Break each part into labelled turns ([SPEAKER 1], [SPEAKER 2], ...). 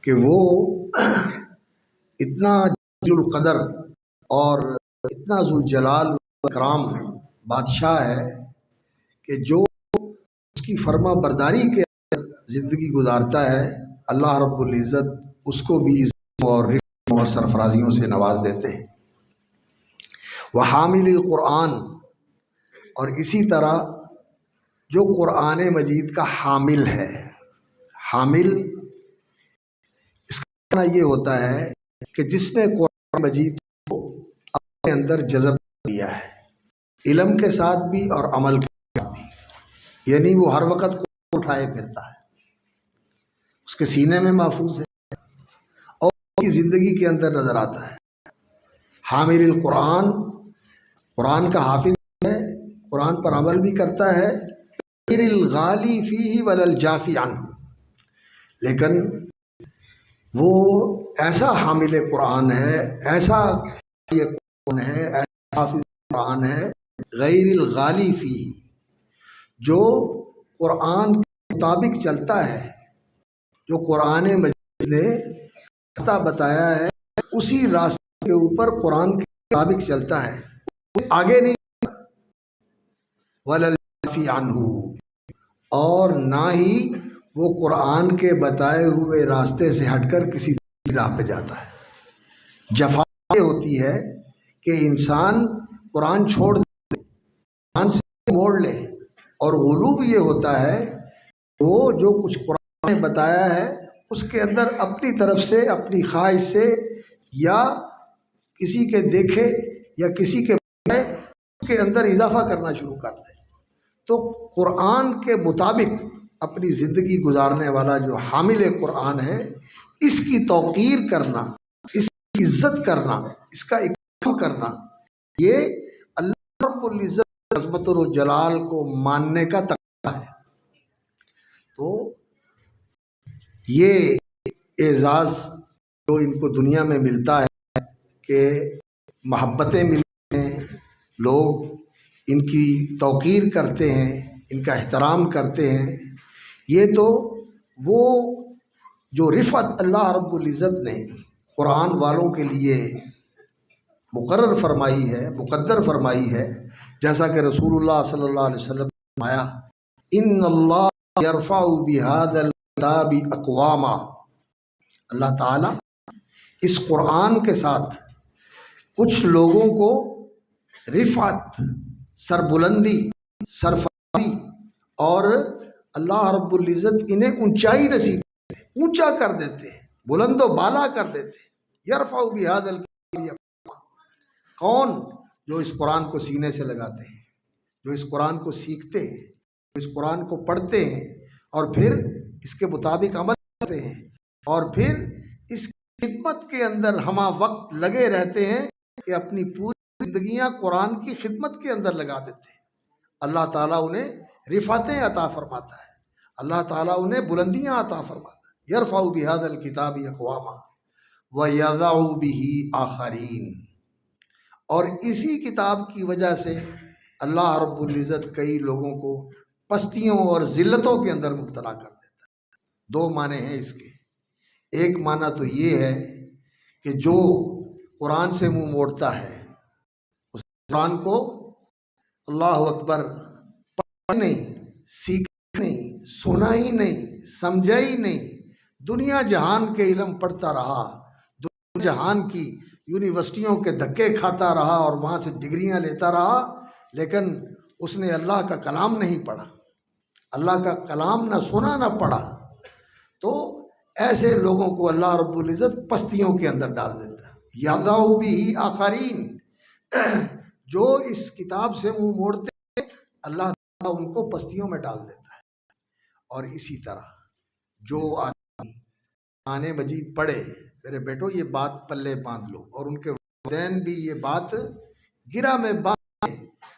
[SPEAKER 1] کہ وہ اتنا ذوالقدر اور اتنا ذوالجلال والاکرام بادشاہ ہے کہ جو اس کی فرما برداری کے زندگی گزارتا ہے، اللہ رب العزت اس کو بھی عزت اور رفعت اور سرفرازیوں سے نواز دیتے ہیں۔ وحامل القرآن، اور اسی طرح جو قرآن مجید کا حامل ہے، حامل اس کا معنی یہ ہوتا ہے کہ جس نے قرآن مجید کو اپنے اندر جذب کیا ہے، علم کے ساتھ بھی اور عمل کے ساتھ بھی، یعنی وہ ہر وقت قرآن اٹھائے پھرتا ہے، اس کے سینے میں محفوظ ہے اور اس کی زندگی کے اندر نظر آتا ہے۔ حامل القرآن، قرآن کا حافظ ہے، قرآن پر عمل بھی کرتا ہے، غیر الغالی فیہ ولا الجافی عنہ، لیکن وہ ایسا حامل قرآن ہے، ایسا یہ قرآن ہے، ایسا حافظ قرآن ہے، غیر الغالی فیہ، جو قرآن کے مطابق چلتا ہے، جو قرآن مجید نے راستہ بتایا ہے اسی راستے کے اوپر قرآن کے مطابق چلتا ہے، آگے نہیں ولا الجافی عنہ، اور نہ ہی وہ قرآن کے بتائے ہوئے راستے سے ہٹ کر کسی دوسری راہ پہ جاتا ہے۔ جفا یہ ہوتی ہے کہ انسان قرآن چھوڑ دے، قرآن سے موڑ لے، اور غلو یہ ہوتا ہے کہ وہ جو کچھ قرآن نے بتایا ہے اس کے اندر اپنی طرف سے، اپنی خواہش سے، یا کسی کے دیکھے یا کسی کے بتائے اس کے اندر اضافہ کرنا شروع کر دے۔ تو قرآن کے مطابق اپنی زندگی گزارنے والا جو حامل قرآن ہے، اس کی توقیر کرنا، اس کی عزت کرنا، اس کا اکرام کرنا، یہ اللہ رب العزت عظمت و جلال کو ماننے کا تقاضا ہے۔ تو یہ اعزاز جو ان کو دنیا میں ملتا ہے کہ محبتیں ملتی ہیں، لوگ ان کی توقیر کرتے ہیں، ان کا احترام کرتے ہیں، یہ تو وہ جو رفعت اللہ رب العزت نے قرآن والوں کے لیے مقرر فرمائی ہے، مقدر فرمائی ہے، جیسا کہ رسول اللہ صلی اللہ علیہ وسلم نے فرمایا، ان اللہ یرفع بہذا الکتاب اقواما، اللہ تعالیٰ اس قرآن کے ساتھ کچھ لوگوں کو رفعت، سربلندی، سرفرازی، اور اللہ رب العزت انہیں اونچائی نصیب کرتے ہیں، اونچا کر دیتے ہیں، بلند و بالا کر دیتے ہیں۔ یرفع بہذا الکتاب اقواما، کون؟ جو اس قرآن کو سینے سے لگاتے ہیں، جو اس قرآن کو سیکھتے ہیں، جو اس قرآن کو پڑھتے ہیں اور پھر اس کے مطابق عمل کرتے ہیں، اور پھر اس خدمت کے اندر ہمہ وقت لگے رہتے ہیں کہ اپنی پوری زندگیاں قرآن کی خدمت کے اندر لگا دیتے ہیں۔ اللہ تعالیٰ انہیں رفعتیں عطا فرماتا ہے، اللہ تعالیٰ انہیں بلندیاں عطا فرماتا ہے۔ یرفع بہذا الکتاب اقواما ویضع بہ آخرین، اور اسی کتاب کی وجہ سے اللہ رب العزت کئی لوگوں کو پستیوں اور ذلتوں کے اندر مبتلا کر دیتا ہے۔ دو معنی ہیں اس کے، ایک معنی تو یہ ہے کہ جو قرآن سے منہ موڑتا ہے، اس قرآن کو اللہ اکبر پڑھا نہیں، سیکھا نہیں، سنا ہی نہیں، سمجھا ہی نہیں، دنیا جہان کے علم پڑھتا رہا، دنیا جہان کی یونیورسٹیوں کے دھکے کھاتا رہا اور وہاں سے ڈگریاں لیتا رہا، لیکن اس نے اللہ کا کلام نہیں پڑھا، اللہ کا کلام نہ سنا نہ پڑھا، تو ایسے لوگوں کو اللہ رب العزت پستیوں کے اندر ڈال دیتا ہے۔ یضع بہ آخرین، جو اس کتاب سے منہ موڑتے ہیں اللہ تعالیٰ ان کو پستیوں میں ڈال دیتا ہے۔ اور اسی طرح جو آدمی قرآن مجید پڑھے، میرے بیٹو یہ بات پلے باندھ لو، اور ان کے والدین بھی یہ بات گرہ میں باندھ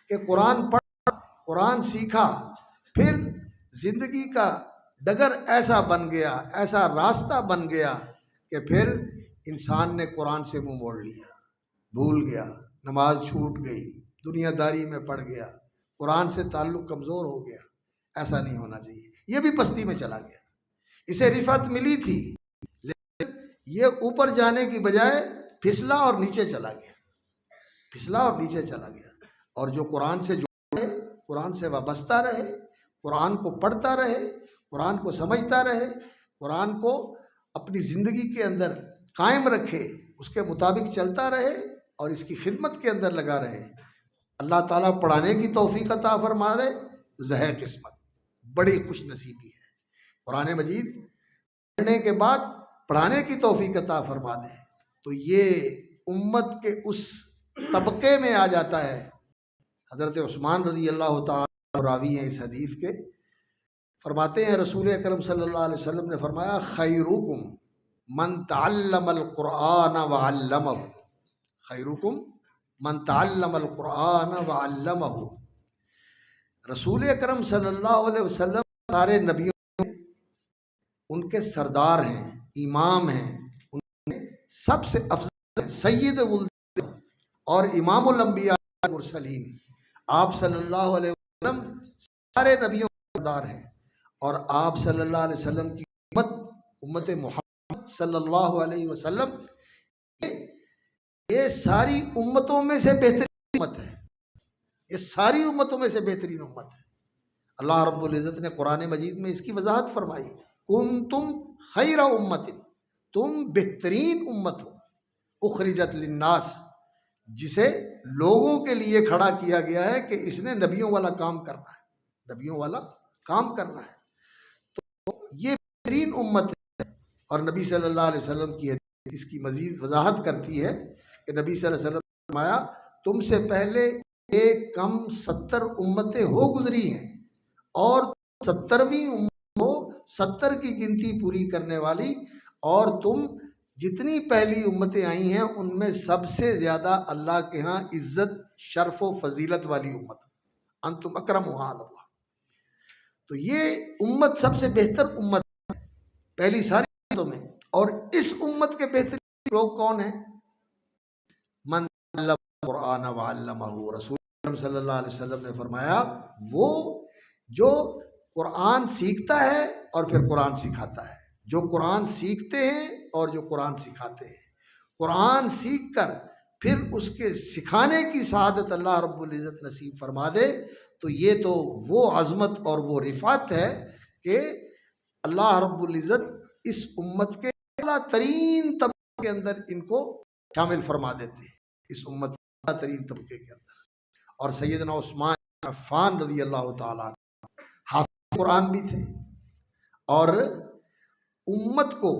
[SPEAKER 1] کہ قرآن پڑھا، قرآن سیکھا، پھر زندگی کا ڈگر ایسا بن گیا، ایسا راستہ بن گیا کہ پھر انسان نے قرآن سے منہ موڑ لیا، بھول گیا، نماز چھوٹ گئی، دنیا داری میں پڑ گیا، قرآن سے تعلق کمزور ہو گیا۔ ایسا نہیں ہونا چاہیے، یہ بھی پستی میں چلا گیا۔ اسے رفعت ملی تھی، یہ اوپر جانے کی بجائے پھسلا اور نیچے چلا گیا، پھسلا اور نیچے چلا گیا۔ اور جو قرآن سے جڑے، قرآن سے وابستہ رہے، قرآن کو پڑھتا رہے، قرآن کو سمجھتا رہے، قرآن کو اپنی زندگی کے اندر قائم رکھے، اس کے مطابق چلتا رہے اور اس کی خدمت کے اندر لگا رہے، اللہ تعالیٰ پڑھانے کی توفیق عطا فرما دے، زہ قسمت، بڑی خوش نصیبی ہے۔ قرآن مجید پڑھنے کے بعد پڑھانے کی توفیق عطا فرما دے تو یہ امت کے اس طبقے میں آ جاتا ہے۔ حضرت عثمان رضی اللہ تعالیٰ راوی ہیں اس حدیث کے، فرماتے ہیں رسول اکرم صلی اللہ علیہ وسلم نے فرمایا خیرکم من تعلم القرآن وعلمہ، خیرکم من تعلم القرآن وعلمہ۔ رسول اکرم صلی اللہ علیہ وسلم سارے نبیوں میں ان کے سردار ہیں، امام ہیں، ان میں سب سے افضل ہیں، سید ولد اور امام الانبیاء والمرسلین۔ آپ صلی اللہ علیہ وسلم سارے نبیوں کے سردار ہیں، اور آپ صلی اللہ علیہ وسلم کی امت محمد صلی اللہ علیہ وسلم یہ ساری امتوں میں سے بہترین امت ہے، یہ ساری امتوں میں سے بہترین امت ہے۔ اللہ رب العزت نے قرآن مجید میں اس کی وضاحت فرمائی، کنتم خیر امت، تم بہترین امت ہو، اخرجت للناس، جسے لوگوں کے لیے کھڑا کیا گیا ہے کہ اس نے نبیوں والا کام کرنا ہے، نبیوں والا کام کرنا ہے۔ تو یہ بہترین امت ہے، اور نبی صلی اللہ علیہ وسلم کی حدیث اس کی مزید وضاحت کرتی ہے کہ نبی صلی اللہ علیہ وسلم نے فرمایا تم سے پہلے ایک کم 70 امتیں ہو گزری ہیں، اور 70ویں امت ہو، 70 کی گنتی پوری کرنے والی، اور تم جتنی پہلی امتیں آئی ہیں ان میں سب سے زیادہ اللہ کے ہاں عزت، شرف و فضیلت والی امت، انتم اکرمھا علی اللہ۔ تو یہ امت سب سے بہتر امت ہے پہلی ساری امتوں میں، اور اس امت کے بہترین لوگ کون ہیں؟ من علم القرآن وعلمہ، رسول اللہ صلی اللہ علیہ وسلم نے فرمایا وہ جو قرآن سیکھتا ہے اور پھر قرآن سکھاتا ہے، جو قرآن سیکھتے ہیں اور جو قرآن سکھاتے ہیں، قرآن سیکھ کر پھر اس کے سکھانے کی سعادت اللہ رب العزت نصیب فرما دے، تو یہ تو وہ عظمت اور وہ رفعت ہے کہ اللہ رب العزت اس امت کے اعلیٰ ترین طبقے کے اندر ان کو شامل فرما دیتے ہیں، اس امت کے اعلیٰ ترین طبقے کے اندر۔ اور سیدنا عثمان عفان رضی اللہ تعالیٰ حافظ قرآن بھی تھے، اور امت کو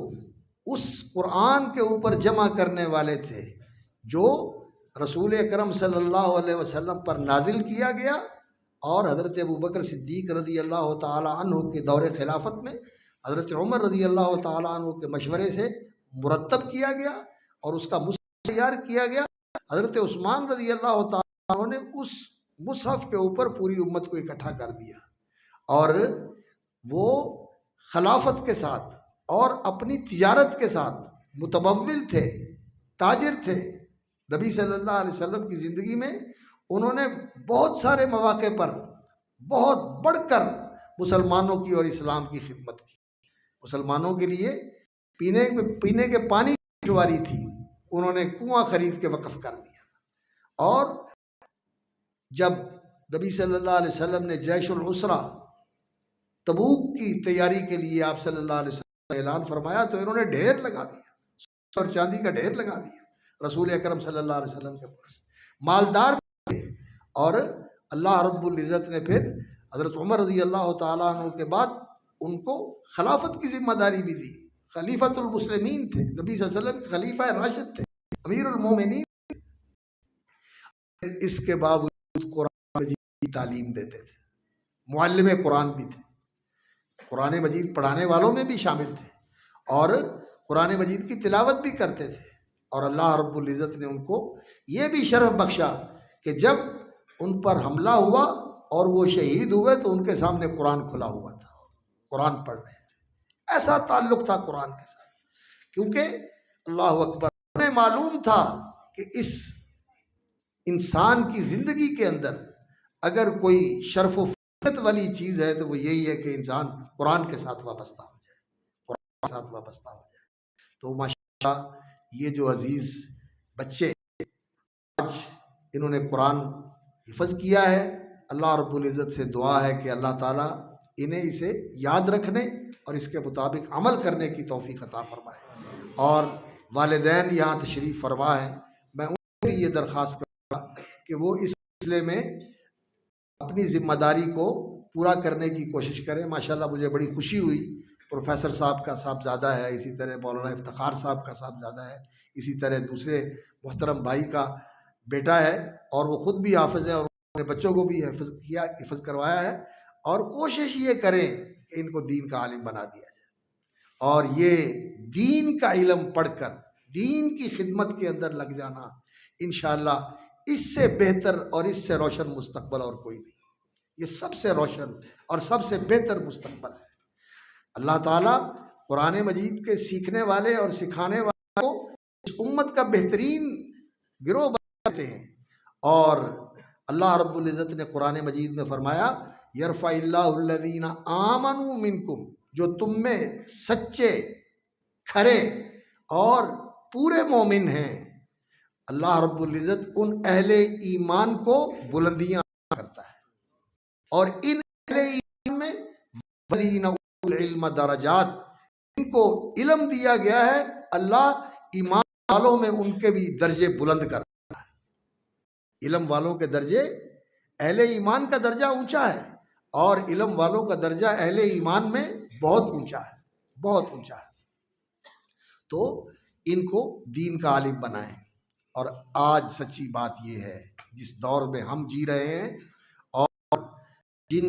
[SPEAKER 1] اس قرآن کے اوپر جمع کرنے والے تھے جو رسول اکرم صلی اللہ علیہ وسلم پر نازل کیا گیا، اور حضرت ابوبکر صدیق رضی اللہ تعالیٰ عنہ کے دور خلافت میں حضرت عمر رضی اللہ تعالیٰ عنہ کے مشورے سے مرتب کیا گیا، اور اس کا مصحف تیار کیا گیا۔ حضرت عثمان رضی اللہ تعالیٰ عنہ نے اس مصحف کے اوپر پوری امت کو اکٹھا کر دیا، اور وہ خلافت کے ساتھ اور اپنی تجارت کے ساتھ متمول تھے، تاجر تھے۔ نبی صلی اللہ علیہ وسلم کی زندگی میں انہوں نے بہت سارے مواقع پر بہت بڑھ کر مسلمانوں کی اور اسلام کی خدمت کی۔ مسلمانوں کے لیے پینے کے پانی کی دشواری تھی، انہوں نے کنواں خرید کے وقف کر دیا، اور جب نبی صلی اللہ علیہ وسلم نے جیش العسرہ تبوک کی تیاری کے لیے آپ صلی اللہ علیہ وسلم نے اعلان فرمایا تو انہوں نے ڈھیر لگا دیا، اور چاندی کا ڈھیر لگا دیا رسول اکرم صلی اللہ علیہ وسلم کے پاس، مالدار تھے۔ اور اللہ رب العزت نے پھر حضرت عمر رضی اللہ تعالیٰ عنہ کے بعد ان کو خلافت کی ذمہ داری بھی دی، خلیفۃ المسلمین تھے، نبی صلی اللہ علیہ وسلم کے خلیفہ راشد تھے، امیر المومنین۔ اس کے باوجود قرآن مجید کی تعلیم دیتے تھے، معلم قرآن بھی تھے، قرآن مجید پڑھانے والوں میں بھی شامل تھے، اور قرآن مجید کی تلاوت بھی کرتے تھے۔ اور اللہ رب العزت نے ان کو یہ بھی شرف بخشا کہ جب ان پر حملہ ہوا اور وہ شہید ہوئے تو ان کے سامنے قرآن کھلا ہوا تھا، قرآن پڑھ رہے تھے۔ ایسا تعلق تھا قرآن کے ساتھ، کیونکہ اللہ اکبر، انہیں معلوم تھا کہ اس انسان کی زندگی کے اندر اگر کوئی شرف و فضیلت والی چیز ہے تو وہ یہی ہے کہ انسان قرآن کے ساتھ وابستہ ہو جائے، قرآن کے ساتھ وابستہ ہو جائے۔ تو یہ جو عزیز بچے آج انہوں نے قرآن حفظ کیا ہے، اللہ رب العزت سے دعا ہے کہ اللہ تعالیٰ انہیں اسے یاد رکھنے اور اس کے مطابق عمل کرنے کی توفیق عطا فرمائے۔ اور والدین یہاں تشریف فرما ہیں، میں ان سے یہ درخواست کروں گا کہ وہ اس سلسلے میں اپنی ذمہ داری کو پورا کرنے کی کوشش کریں۔ ماشاءاللہ مجھے بڑی خوشی ہوئی، پروفیسر صاحب کا صاحبزادہ ہے، اسی طرح مولانا افتخار صاحب کا صاحبزادہ ہے، اسی طرح دوسرے محترم بھائی کا بیٹا ہے، اور وہ خود بھی حافظ ہے اور اپنے بچوں کو بھی حفظ کروایا ہے۔ اور کوشش یہ کریں کہ ان کو دین کا عالم بنا دیا جائے، اور یہ دین کا علم پڑھ کر دین کی خدمت کے اندر لگ جانا انشاءاللہ اس سے بہتر اور اس سے روشن مستقبل اور کوئی نہیں۔ یہ سب سے روشن اور سب سے بہتر مستقبل ہے۔ اللہ تعالیٰ قرآن مجید کے سیکھنے والے اور سکھانے والے کو اس امت کا بہترین گروہ بناتے ہیں، اور اللہ رب العزت نے قرآن مجید میں فرمایا یرفع اللہ الذین آمنوا منکم، جو تم میں سچے کھرے اور پورے مومن ہیں، اللہ رب العزت ان اہل ایمان کو بلندیاں کرتا ہے، اور ان اہل ایمان میں والذین اوتوا العلم درجات، ان کو علم دیا گیا ہے، اللہ ایمان والوں میں ان کے بھی درجے بلند کرتا ہے۔ علم والوں کے درجے، اہل ایمان کا درجہ اونچا ہے، اور علم والوں کا درجہ اہل ایمان میں بہت اونچا ہے، بہت اونچا ہے۔ تو ان کو دین کا عالم بنائیں۔ اور آج سچی بات یہ ہے، جس دور میں ہم جی رہے ہیں اور جن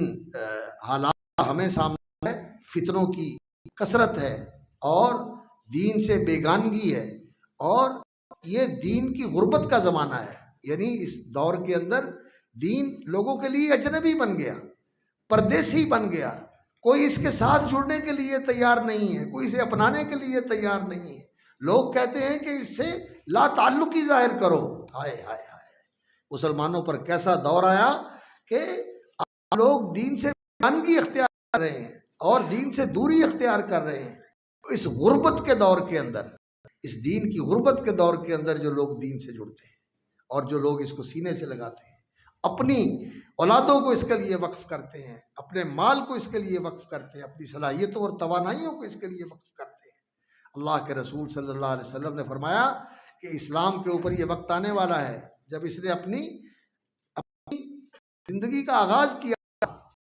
[SPEAKER 1] حالات ہمیں سامنے ہے، فتنوں کی کثرت ہے اور دین سے بیگانگی ہے، اور یہ دین کی غربت کا زمانہ ہے۔ یعنی اس دور کے اندر دین لوگوں کے لیے اجنبی بن گیا، پردیسی بن گیا، کوئی اس کے ساتھ جڑنے کے لیے تیار نہیں ہے، کوئی اسے اپنانے کے لیے تیار نہیں ہے۔ لوگ کہتے ہیں کہ اس سے لا تعلقی ظاہر کرو۔ ہائے ہائے ہائے، مسلمانوں پر کیسا دور آیا کہ آپ لوگ دین سے بیگانگی اختیار کر رہے ہیں اور دین سے دوری اختیار کر رہے ہیں۔ اس غربت کے دور کے اندر، اس دین کی غربت کے دور کے اندر جو لوگ دین سے جڑتے ہیں اور جو لوگ اس کو سینے سے لگاتے ہیں، اپنی اولادوں کو اس کے لیے وقف کرتے ہیں، اپنے مال کو اس کے لیے وقف کرتے ہیں، اپنی صلاحیتوں اور توانائیوں کو اس کے لیے وقف کرتے ہیں۔ اللہ کے رسول صلی اللہ علیہ وسلم نے فرمایا کہ اسلام کے اوپر یہ وقت آنے والا ہے جب اس نے اپنی زندگی کا آغاز کیا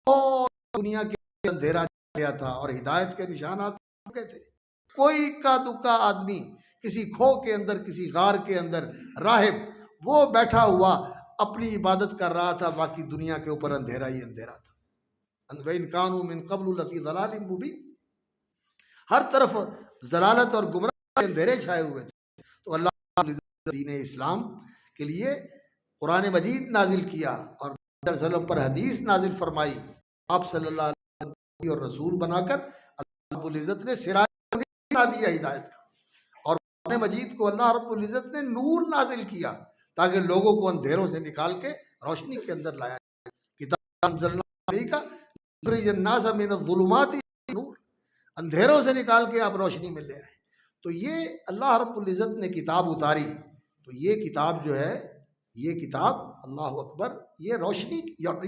[SPEAKER 1] اور دنیا کے اندھیرا گیا تھا اور ہدایت کے نشانات چکے تھے۔ کوئی اکا دکا آدمی کسی کھو کے اندر، کسی غار کے اندر راہب وہ بیٹھا ہوا اپنی عبادت کر رہا تھا، باقی دنیا کے اوپر اندھیرا ہی اندھیرا تھا۔ وَإِن كَانُوا مِن قَبْلُ لَفِي ضَلَالٍ مُبِينٍ، ہر طرف ضلالت اور گمراہ کے اندھیرے چھائے ہوئے تھے۔ تو اللہ دین اسلام کے لیے قرآن مجید نازل کیا اور صلی اللہ علیہ وسلم پر حدیث نازل فرمائی، آپ صلی اللہ علیہ وسلم اور رسول بنا کر اللہ رب العزت نے سراج بنا دیا ہدایت کا، اور قرآن مجید کو اللہ رب العزت نے نور نازل کیا تاکہ لوگوں کو اندھیروں سے نکال کے روشنی کے اندر لایا جائے۔ کتاب انزلنا علیک لتخرج الناس من الظلمات الى النور، اندھیروں سے نکال کے آپ روشنی میں لے آئے۔ تو یہ اللہ رب العزت نے کتاب اتاری، تو یہ کتاب جو ہے، یہ کتاب اللہ اکبر، یہ روشنی ہے،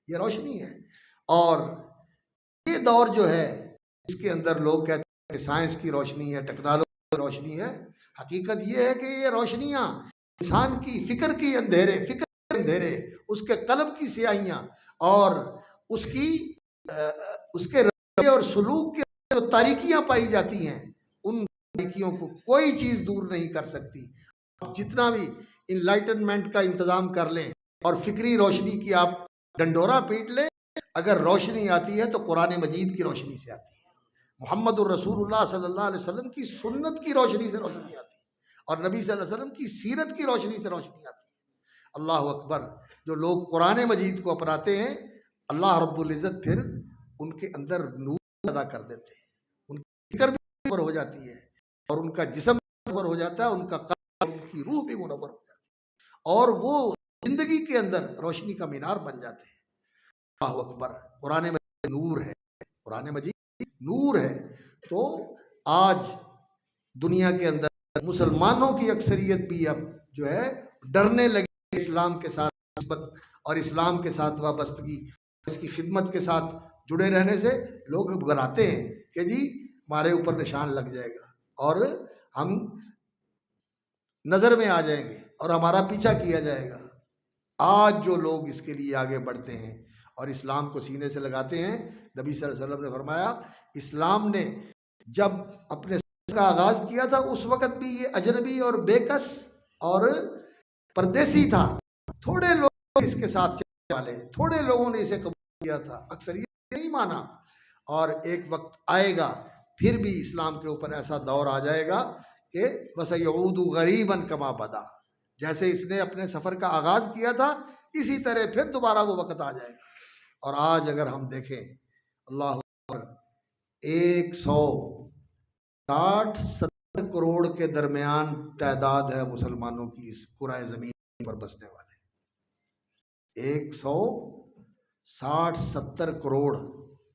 [SPEAKER 1] یہ روشنی ہے۔ اور یہ دور جو ہے اس کے اندر لوگ کہتے ہیں کہ سائنس کی روشنی ہے، ٹیکنالوجی کی روشنی ہے۔ حقیقت یہ ہے کہ یہ روشنیاں انسان کی فکر کے اندھیرے، اس کے قلب کی سیاہیاں اور اس کے رویے اور سلوک کے جو تاریکیاں پائی جاتی ہیں، ان تاریکیوں کو کوئی چیز دور نہیں کر سکتی۔ آپ جتنا بھی انلائٹنمنٹ کا انتظام کر لیں اور فکری روشنی کی آپ ڈنڈورا پیٹ لیں، اگر روشنی آتی ہے تو قرآن مجید کی روشنی سے آتی ہے، محمد الرسول اللہ صلی اللہ علیہ وسلم کی سنت کی روشنی سے روشنی آتی ہے، اور نبی صلی اللہ علیہ وسلم کی سیرت کی روشنی سے روشنی آتی ہے۔ اللہ اکبر، جو لوگ قرآن مجید کو اپناتے ہیں، اللہ رب العزت پھر ان کے اندر نور پیدا کر دیتے ہیں، ان کی فکر بھی منور ہو جاتی ہے اور ان کا جسم بھی منور ہو جاتا ہے، ان کا قلب، ان کی روح بھی منور ہو جاتی ہے، اور وہ زندگی کے اندر روشنی کا مینار بن جاتے ہیں۔ اللہ اکبر، قرآن مجید نور ہے، قرآن مجید نور ہے۔ تو آج دنیا کے اندر مسلمانوں کی اکثریت بھی اب جو ہے ڈرنے لگی اسلام کے ساتھ نسبت اور اسلام کے ساتھ وابستگی، اس کی خدمت کے ساتھ جڑے رہنے سے لوگ گھبراتے ہیں کہ جی ہمارے اوپر نشان لگ جائے گا اور ہم نظر میں آ جائیں گے اور ہمارا پیچھا کیا جائے گا۔ آج جو لوگ اس کے لیے آگے بڑھتے ہیں اور اسلام کو سینے سے لگاتے ہیں، نبی صلی اللہ علیہ وسلم نے فرمایا اسلام نے جب اپنے سفر کا آغاز کیا تھا اس وقت بھی یہ اجنبی اور بے کس اور پردیسی تھا، تھوڑے لوگ اس کے ساتھ چلنے والے، تھوڑے لوگوں نے اسے قبول کیا تھا، اکثریت نہیں مانا۔ اور ایک وقت آئے گا پھر بھی اسلام کے اوپر ایسا دور آ جائے گا کہ وَسَيَعُودُ غَرِيبًا كَمَا بَدَا، جیسے اس نے اپنے سفر کا آغاز کیا تھا اسی طرح پھر دوبارہ وہ وقت آ جائے گا۔ اور آج اگر ہم دیکھیں اللہ اکبر 160-70 کروڑ کے درمیان تعداد ہے مسلمانوں کی اس پورے زمین پر بسنے والے، 160-70 کروڑ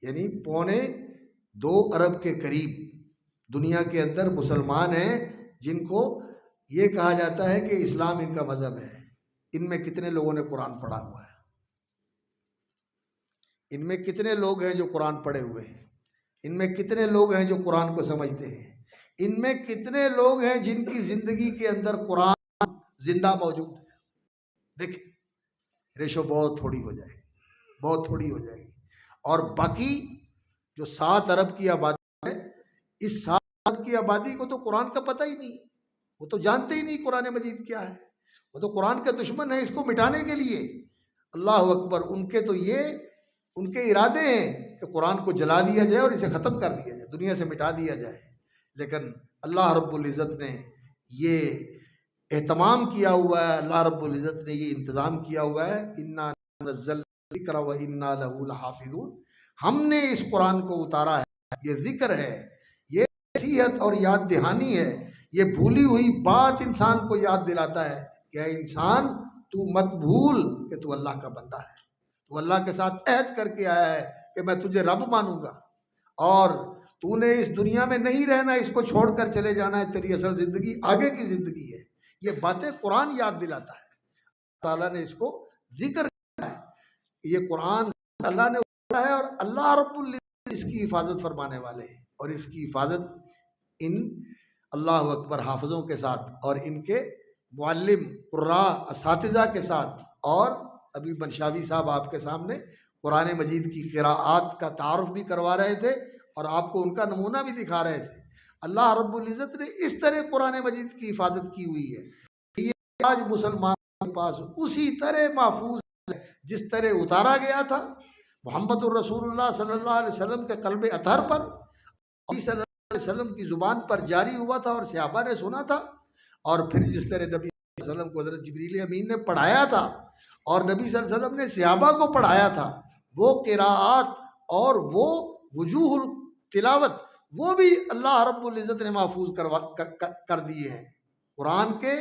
[SPEAKER 1] یعنی 2.25 ارب کے قریب دنیا کے اندر مسلمان ہیں جن کو یہ کہا جاتا ہے کہ اسلام ان کا مذہب ہے۔ ان میں کتنے لوگوں نے قرآن پڑھا ہوا ہے؟ ان میں کتنے لوگ ہیں جو قرآن پڑھے ہوئے ہیں؟ ان میں کتنے لوگ ہیں جو قرآن کو سمجھتے ہیں؟ ان میں کتنے لوگ ہیں جن کی زندگی کے اندر قرآن زندہ موجود ہے؟ دیکھیں ریشو بہت تھوڑی ہو جائے گی، بہت تھوڑی ہو جائے گی۔ اور باقی جو 7 ارب کی آبادی ہے، اس 7 ارب کی آبادی کو تو قرآن کا پتہ ہی نہیں، وہ تو جانتے ہی نہیں قرآن مجید کیا ہے، وہ تو قرآن کے دشمن ہیں۔ اس کو مٹانے کے لیے اللہ اکبر ان کے ارادے ہیں کہ قرآن کو جلا دیا جائے اور اسے ختم کر دیا جائے، دنیا سے مٹا دیا جائے۔ لیکن اللہ رب العزت نے یہ اہتمام کیا ہوا ہے، اللہ رب العزت نے یہ انتظام کیا ہوا ہے، اِنَّا نَزَّلْنَا الذِّکْرَ وَإِنَّا لَهُ لَحَافِظُونَ، ہم نے اس قرآن کو اتارا ہے، یہ ذکر ہے، یہ نصیحت اور یاد دہانی ہے، یہ بھولی ہوئی بات انسان کو یاد دلاتا ہے کہ اے انسان تو مت بھول کہ تو اللہ کا بندہ ہے، تو اللہ کے ساتھ عہد کر کے آیا ہے کہ میں تجھے رب مانوں گا اور تو نے اس دنیا میں نہیں رہنا، اس کو چھوڑ کر چلے جانا ہے، تیری اصل زندگی آگے کی زندگی ہے۔ یہ باتیں قرآن یاد دلاتا ہے، تعالیٰ نے اس کو ذکر کیا ہے، یہ قرآن اللہ نے اتارا ہے اور اللہ رب العزت اس کی حفاظت فرمانے والے ہیں، اور اس کی حفاظت ان اللہ اکبر حافظوں کے ساتھ اور ان کے معلم قراء اساتذہ کے ساتھ، اور ابھی بنشاوی صاحب آپ کے سامنے قرآن مجید کی قراءات کا تعارف بھی کروا رہے تھے اور آپ کو ان کا نمونہ بھی دکھا رہے تھے۔ اللہ رب العزت نے اس طرح قرآن مجید کی حفاظت کی ہوئی ہے کہ یہ آج مسلمانوں کے پاس اسی طرح محفوظ ہے جس طرح اتارا گیا تھا محمد الرسول اللہ صلی اللہ علیہ وسلم کے قلب اطہر پر، نبی صلی اللہ علیہ وسلم کی زبان پر جاری ہوا تھا اور صحابہ نے سنا تھا، اور پھر جس طرح نبی صلی اللہ علیہ وسلم کو حضرت جبریل امین نے پڑھایا تھا اور نبی صلی اللہ علیہ وسلم نے صحابہ کو پڑھایا تھا، وہ قراءات اور وہ وجوہ تلاوت وہ بھی اللہ رب العزت نے محفوظ کر دیے ہیں۔ قرآن کے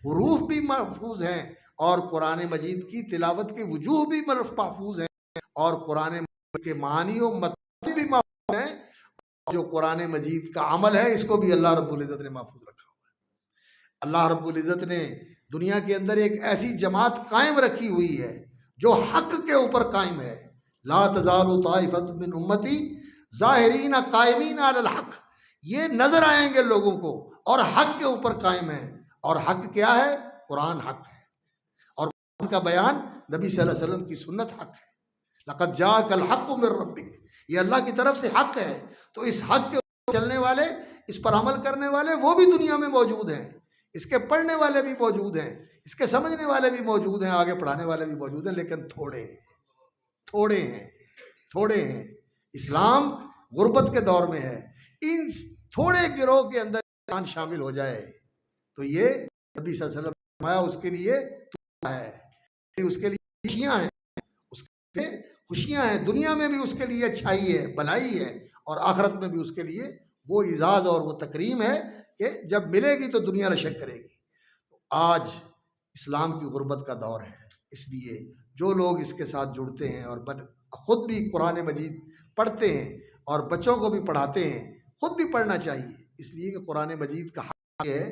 [SPEAKER 1] حروف بھی محفوظ ہیں اور قرآن مجید کی تلاوت کے وجوہ بھی محفوظ ہیں اور قرآن مجید کے معنی و مطلب بھی محفوظ ہیں، جو قرآن مجید کا عمل ہے اس کو بھی اللہ رب العزت نے محفوظ رکھا ہوا ہے۔ اللہ رب العزت نے دنیا کے اندر ایک ایسی جماعت قائم رکھی ہوئی ہے جو حق کے اوپر قائم ہے، لا تزال طائفۃ من امتی ظاہرین قائمین علی الحق، یہ نظر آئیں گے لوگوں کو اور حق کے اوپر قائم ہیں، اور حق کیا ہے؟ قرآن حق ہے، اور قرآن کا بیان نبی صلی اللہ علیہ وسلم کی سنت حق ہے۔ لقد جاءک الحق من ربک، یہ اللہ کی طرف سے حق ہے، تو اس حق کے اوپر چلنے والے، اس پر عمل کرنے والے وہ بھی دنیا میں موجود ہیں، اس کے پڑھنے والے بھی موجود ہیں، اس کے سمجھنے والے بھی موجود ہیں، آگے پڑھانے والے بھی موجود ہیں، لیکن تھوڑے ہیں۔ اسلام غربت کے دور میں ہے، ان تھوڑے گروہ کے اندر انسان شامل ہو جائے تو یہ نبی صلی اللہ علیہ وسلم نے فرمایا اس کے لیے ہے، اس کے لیے خوشیاں ہیں، اس کے خوشیاں ہیں، دنیا میں بھی اس کے لیے اچھائی ہے، بھلائی ہے، اور آخرت میں بھی اس کے لیے وہ اعزاز اور وہ تکریم ہے کہ جب ملے گی تو دنیا رشک کرے گی۔ آج اسلام کی غربت کا دور ہے، اس لیے جو لوگ اس کے ساتھ جڑتے ہیں اور خود بھی قرآن مجید پڑھتے ہیں اور بچوں کو بھی پڑھاتے ہیں، خود بھی پڑھنا چاہیے، اس لیے کہ قرآن مجید کا حق یہ ہے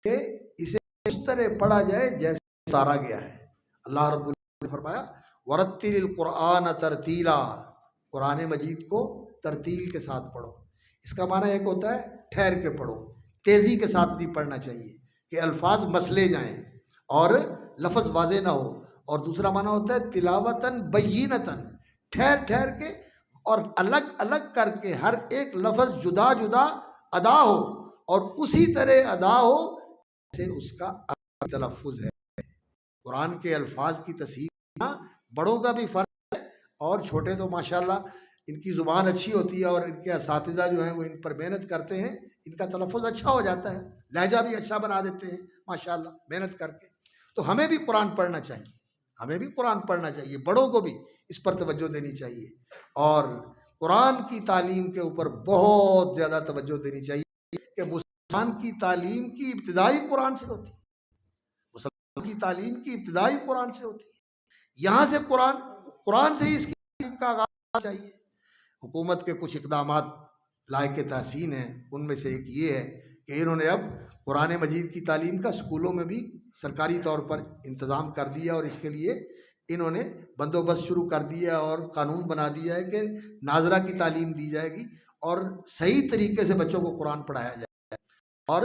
[SPEAKER 1] کہ اسے اس طرح پڑھا جائے جیسے اتارا گیا ہے۔ اللہ رب العالمین نے فرمایا ورتل القرآن ترتیلا، قرآن مجید کو ترتیل کے ساتھ پڑھو۔ اس کا معنی ایک ہوتا ہے ٹھہر کے پڑھو، تیزی کے ساتھ نہیں پڑھنا چاہیے کہ الفاظ مسلے جائیں اور لفظ واضح نہ ہو، اور دوسرا معنی ہوتا ہے تلاوتاً بینتاً، ٹھہر ٹھہر کے اور الگ الگ کر کے ہر ایک لفظ جدا جدا ادا ہو اور اسی طرح ادا ہو جیسے اس کا تلفظ ہے۔ قرآن کے الفاظ کی تصحیح بڑوں کا بھی فرق ہے، اور چھوٹے تو ماشاءاللہ ان کی زبان اچھی ہوتی ہے اور ان کے اساتذہ جو ہیں وہ ان پر محنت کرتے ہیں، ان کا تلفظ اچھا ہو جاتا ہے، لہجہ بھی اچھا بنا دیتے ہیں ماشاءاللہ محنت کر کے۔ تو ہمیں بھی قرآن پڑھنا چاہیے، ہمیں بھی قرآن پڑھنا چاہیے، بڑوں کو بھی اس پر توجہ دینی چاہیے، اور قرآن کی تعلیم کے اوپر بہت زیادہ توجہ دینی چاہیے کہ مسلمان کی تعلیم کی ابتدائی قرآن سے ہوتی ہے، مسلمان کی تعلیم کی ابتدائی قرآن سے ہوتی ہے، یہاں سے قرآن سے ہی اس کی تعلیم کا آغاز چاہیے۔ حکومت کے کچھ اقدامات لائق تحسین ہیں، ان میں سے ایک یہ ہے کہ انہوں نے اب قرآن مجید کی تعلیم کا اسکولوں میں بھی سرکاری طور پر انتظام کر دیا، اور اس کے لیے انہوں نے بندوبست شروع کر دیا اور قانون بنا دیا ہے کہ ناظرہ کی تعلیم دی جائے گی اور صحیح طریقے سے بچوں کو قرآن پڑھایا جائے گا۔ اور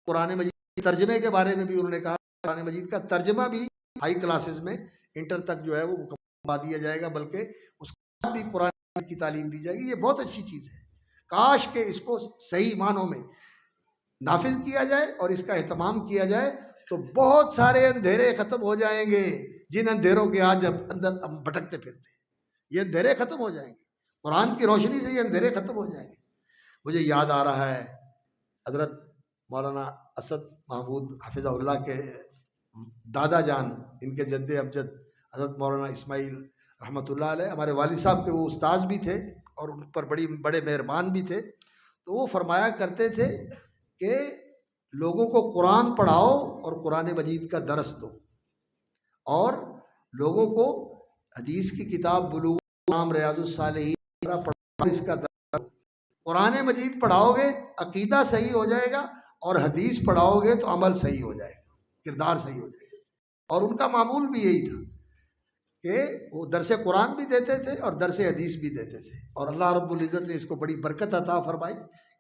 [SPEAKER 1] قرآن مجید کے ترجمے کے بارے میں بھی انہوں نے کہا قرآن مجید کا ترجمہ بھی ہائی کلاسز میں انٹر تک جو ہے وہ مکمل کروا دیا جائے گا، بلکہ اس کو بھی قرآن کی تعلیم دی جائے گی۔ یہ بہت اچھی چیز ہے، کاش کہ اس کو صحیح معنوں میں نافذ کیا جائے اور اس کا اہتمام کیا جائے تو بہت سارے اندھیرے ختم ہو جائیں گے، جن اندھیروں کے آج اندر ہم بھٹکتے پھرتے ہیں، یہ اندھیرے ختم ہو جائیں گے، قرآن کی روشنی سے یہ اندھیرے ختم ہو جائیں گے۔ مجھے یاد آ رہا ہے حضرت مولانا اسد محمود حفظہ اللہ کے دادا جان، ان کے جد ابجد حضرت مولانا اسماعیل رحمۃ اللہ علیہ، ہمارے والد صاحب کے وہ استاذ بھی تھے اور ان پر بڑے مہربان بھی تھے، تو وہ فرمایا کرتے تھے کہ لوگوں کو قرآن پڑھاؤ اور قرآن مجید کا درس دو، اور لوگوں کو حدیث کی کتاب بلوغ المرام ریاض الصالحین پڑھاؤ، اس کا درس دو۔ قرآن مجید پڑھاؤ گے عقیدہ صحیح ہو جائے گا، اور حدیث پڑھاؤ گے تو عمل صحیح ہو جائے گا، کردار صحیح ہو جائے گا۔ اور ان کا معمول بھی یہی تھا کہ وہ درس قرآن بھی دیتے تھے اور درس حدیث بھی دیتے تھے، اور اللہ رب العزت نے اس کو بڑی برکت عطا فرمائی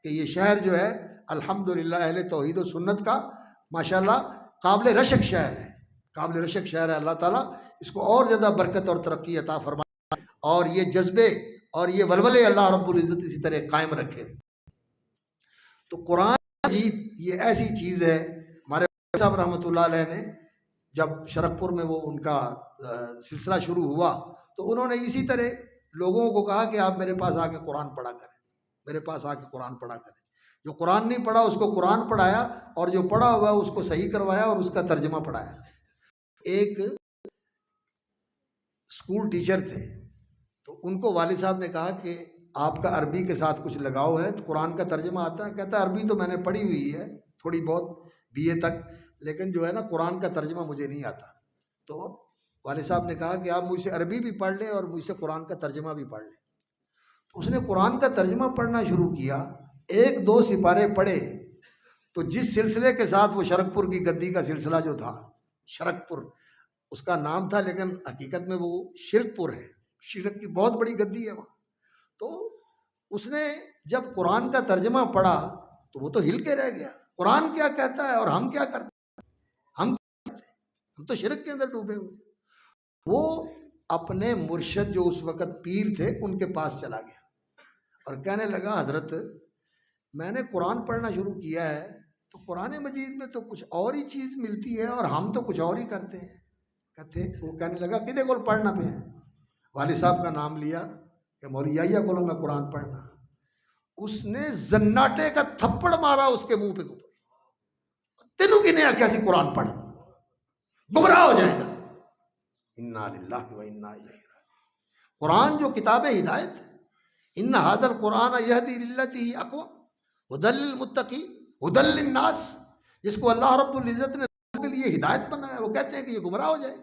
[SPEAKER 1] کہ یہ شہر جو ہے الحمدللہ اہل توحید و سنت کا ماشاءاللہ قابل رشک شہر ہے، قابل رشک شہر ہے۔ اللہ تعالیٰ اس کو اور زیادہ برکت اور ترقی عطا فرمائے، اور یہ جذبے اور یہ ولولے اللہ رب العزت اسی طرح قائم رکھے۔ تو قرآن مجید یہ ایسی چیز ہے، ہمارے صاحب رحمۃ اللہ علیہ نے جب شرک پور میں وہ ان کا سلسلہ شروع ہوا تو انہوں نے اسی طرح لوگوں کو کہا کہ آپ میرے پاس آ کے قرآن پڑھا کریں، میرے پاس آ کے قرآن پڑھا کریں۔ جو قرآن نہیں پڑھا اس کو قرآن پڑھایا، اور جو پڑھا ہوا اس کو صحیح کروایا اور اس کا ترجمہ پڑھایا۔ ایک اسکول ٹیچر تھے، تو ان کو والد صاحب نے کہا کہ آپ کا عربی کے ساتھ کچھ لگاؤ ہے، تو قرآن کا ترجمہ آتا ہے؟ کہتا ہے عربی تو میں نے پڑھی ہوئی ہے تھوڑی بہت BA تک، لیکن جو ہے نا قرآن کا ترجمہ مجھے نہیں آتا۔ تو والد صاحب نے کہا کہ آپ مجھ سے عربی بھی پڑھ لیں اور مجھ سے قرآن کا ترجمہ بھی پڑھ لیں۔ تو اس نے قرآن کا ترجمہ پڑھنا شروع کیا، 1-2 سپارے پڑھے تو جس سلسلے کے ساتھ وہ شرک پور کی گدی کا سلسلہ جو تھا، شرک پور اس کا نام تھا لیکن حقیقت میں وہ شرک پور ہے، شرک کی بہت بڑی گدی ہے وہاں۔ تو اس نے جب قرآن کا ترجمہ پڑھا تو وہ تو ہل کے رہ گیا، قرآن کیا کہتا ہے اور ہم کیا کرتے ہیں، ہم تو شرک کے اندر ڈوبے ہوئے۔ وہ اپنے مرشد جو اس وقت پیر تھے ان کے پاس چلا گیا اور کہنے لگا حضرت میں نے قرآن پڑھنا شروع کیا ہے تو قرآن مجید میں تو کچھ اور ہی چیز ملتی ہے اور ہم تو کچھ اور ہی کرتے ہیں۔ وہ کہنے لگا کدے کو پڑھنا پہ ہے؟ والد صاحب کا نام لیا کہ مولیایا کو میں قرآن پڑھنا۔ اس نے زناٹے کا تھپڑ مارا اس کے منہ پہ، تینوں کی نیا کیسی قرآن پڑھ، گمراہ ہو جائے گا۔ انا للہ و انا الیہ راجعون۔ قرآن جو کتاب ہدایت ہے، ان ھذا القرآن یہدی للتی ہی اقوم ھدی للمتقین ھدی للناس، جس کو اللہ رب العزت نے کے لیے ہدایت بنایا، وہ کہتے ہیں کہ یہ گمراہ ہو جائے۔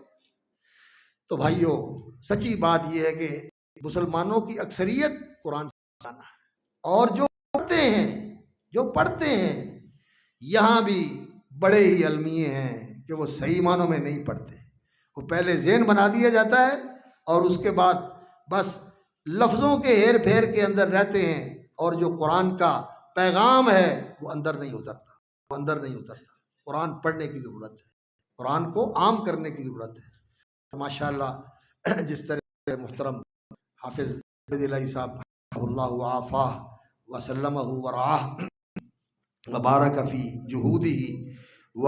[SPEAKER 1] تو بھائیو سچی بات یہ ہے کہ مسلمانوں کی اکثریت قرآن سے آنا ہے، اور جو پڑھتے ہیں جو پڑھتے ہیں یہاں بھی بڑے ہی علمیے ہیں کہ وہ صحیح معنوں میں نہیں پڑھتے، وہ پہلے ذہن بنا دیا جاتا ہے اور اس کے بعد بس لفظوں کے ہیر پھیر کے اندر رہتے ہیں، اور جو قرآن کا پیغام ہے وہ اندر نہیں اترتا، قرآن پڑھنے کی ضرورت ہے، قرآن کو عام کرنے کی ضرورت ہے۔ ماشاء اللہ جس طرح محترم حافظ عبید الہی صاحب اللہ وعافاہ وسلمہ ورعاہ وبارک فی جہودہ و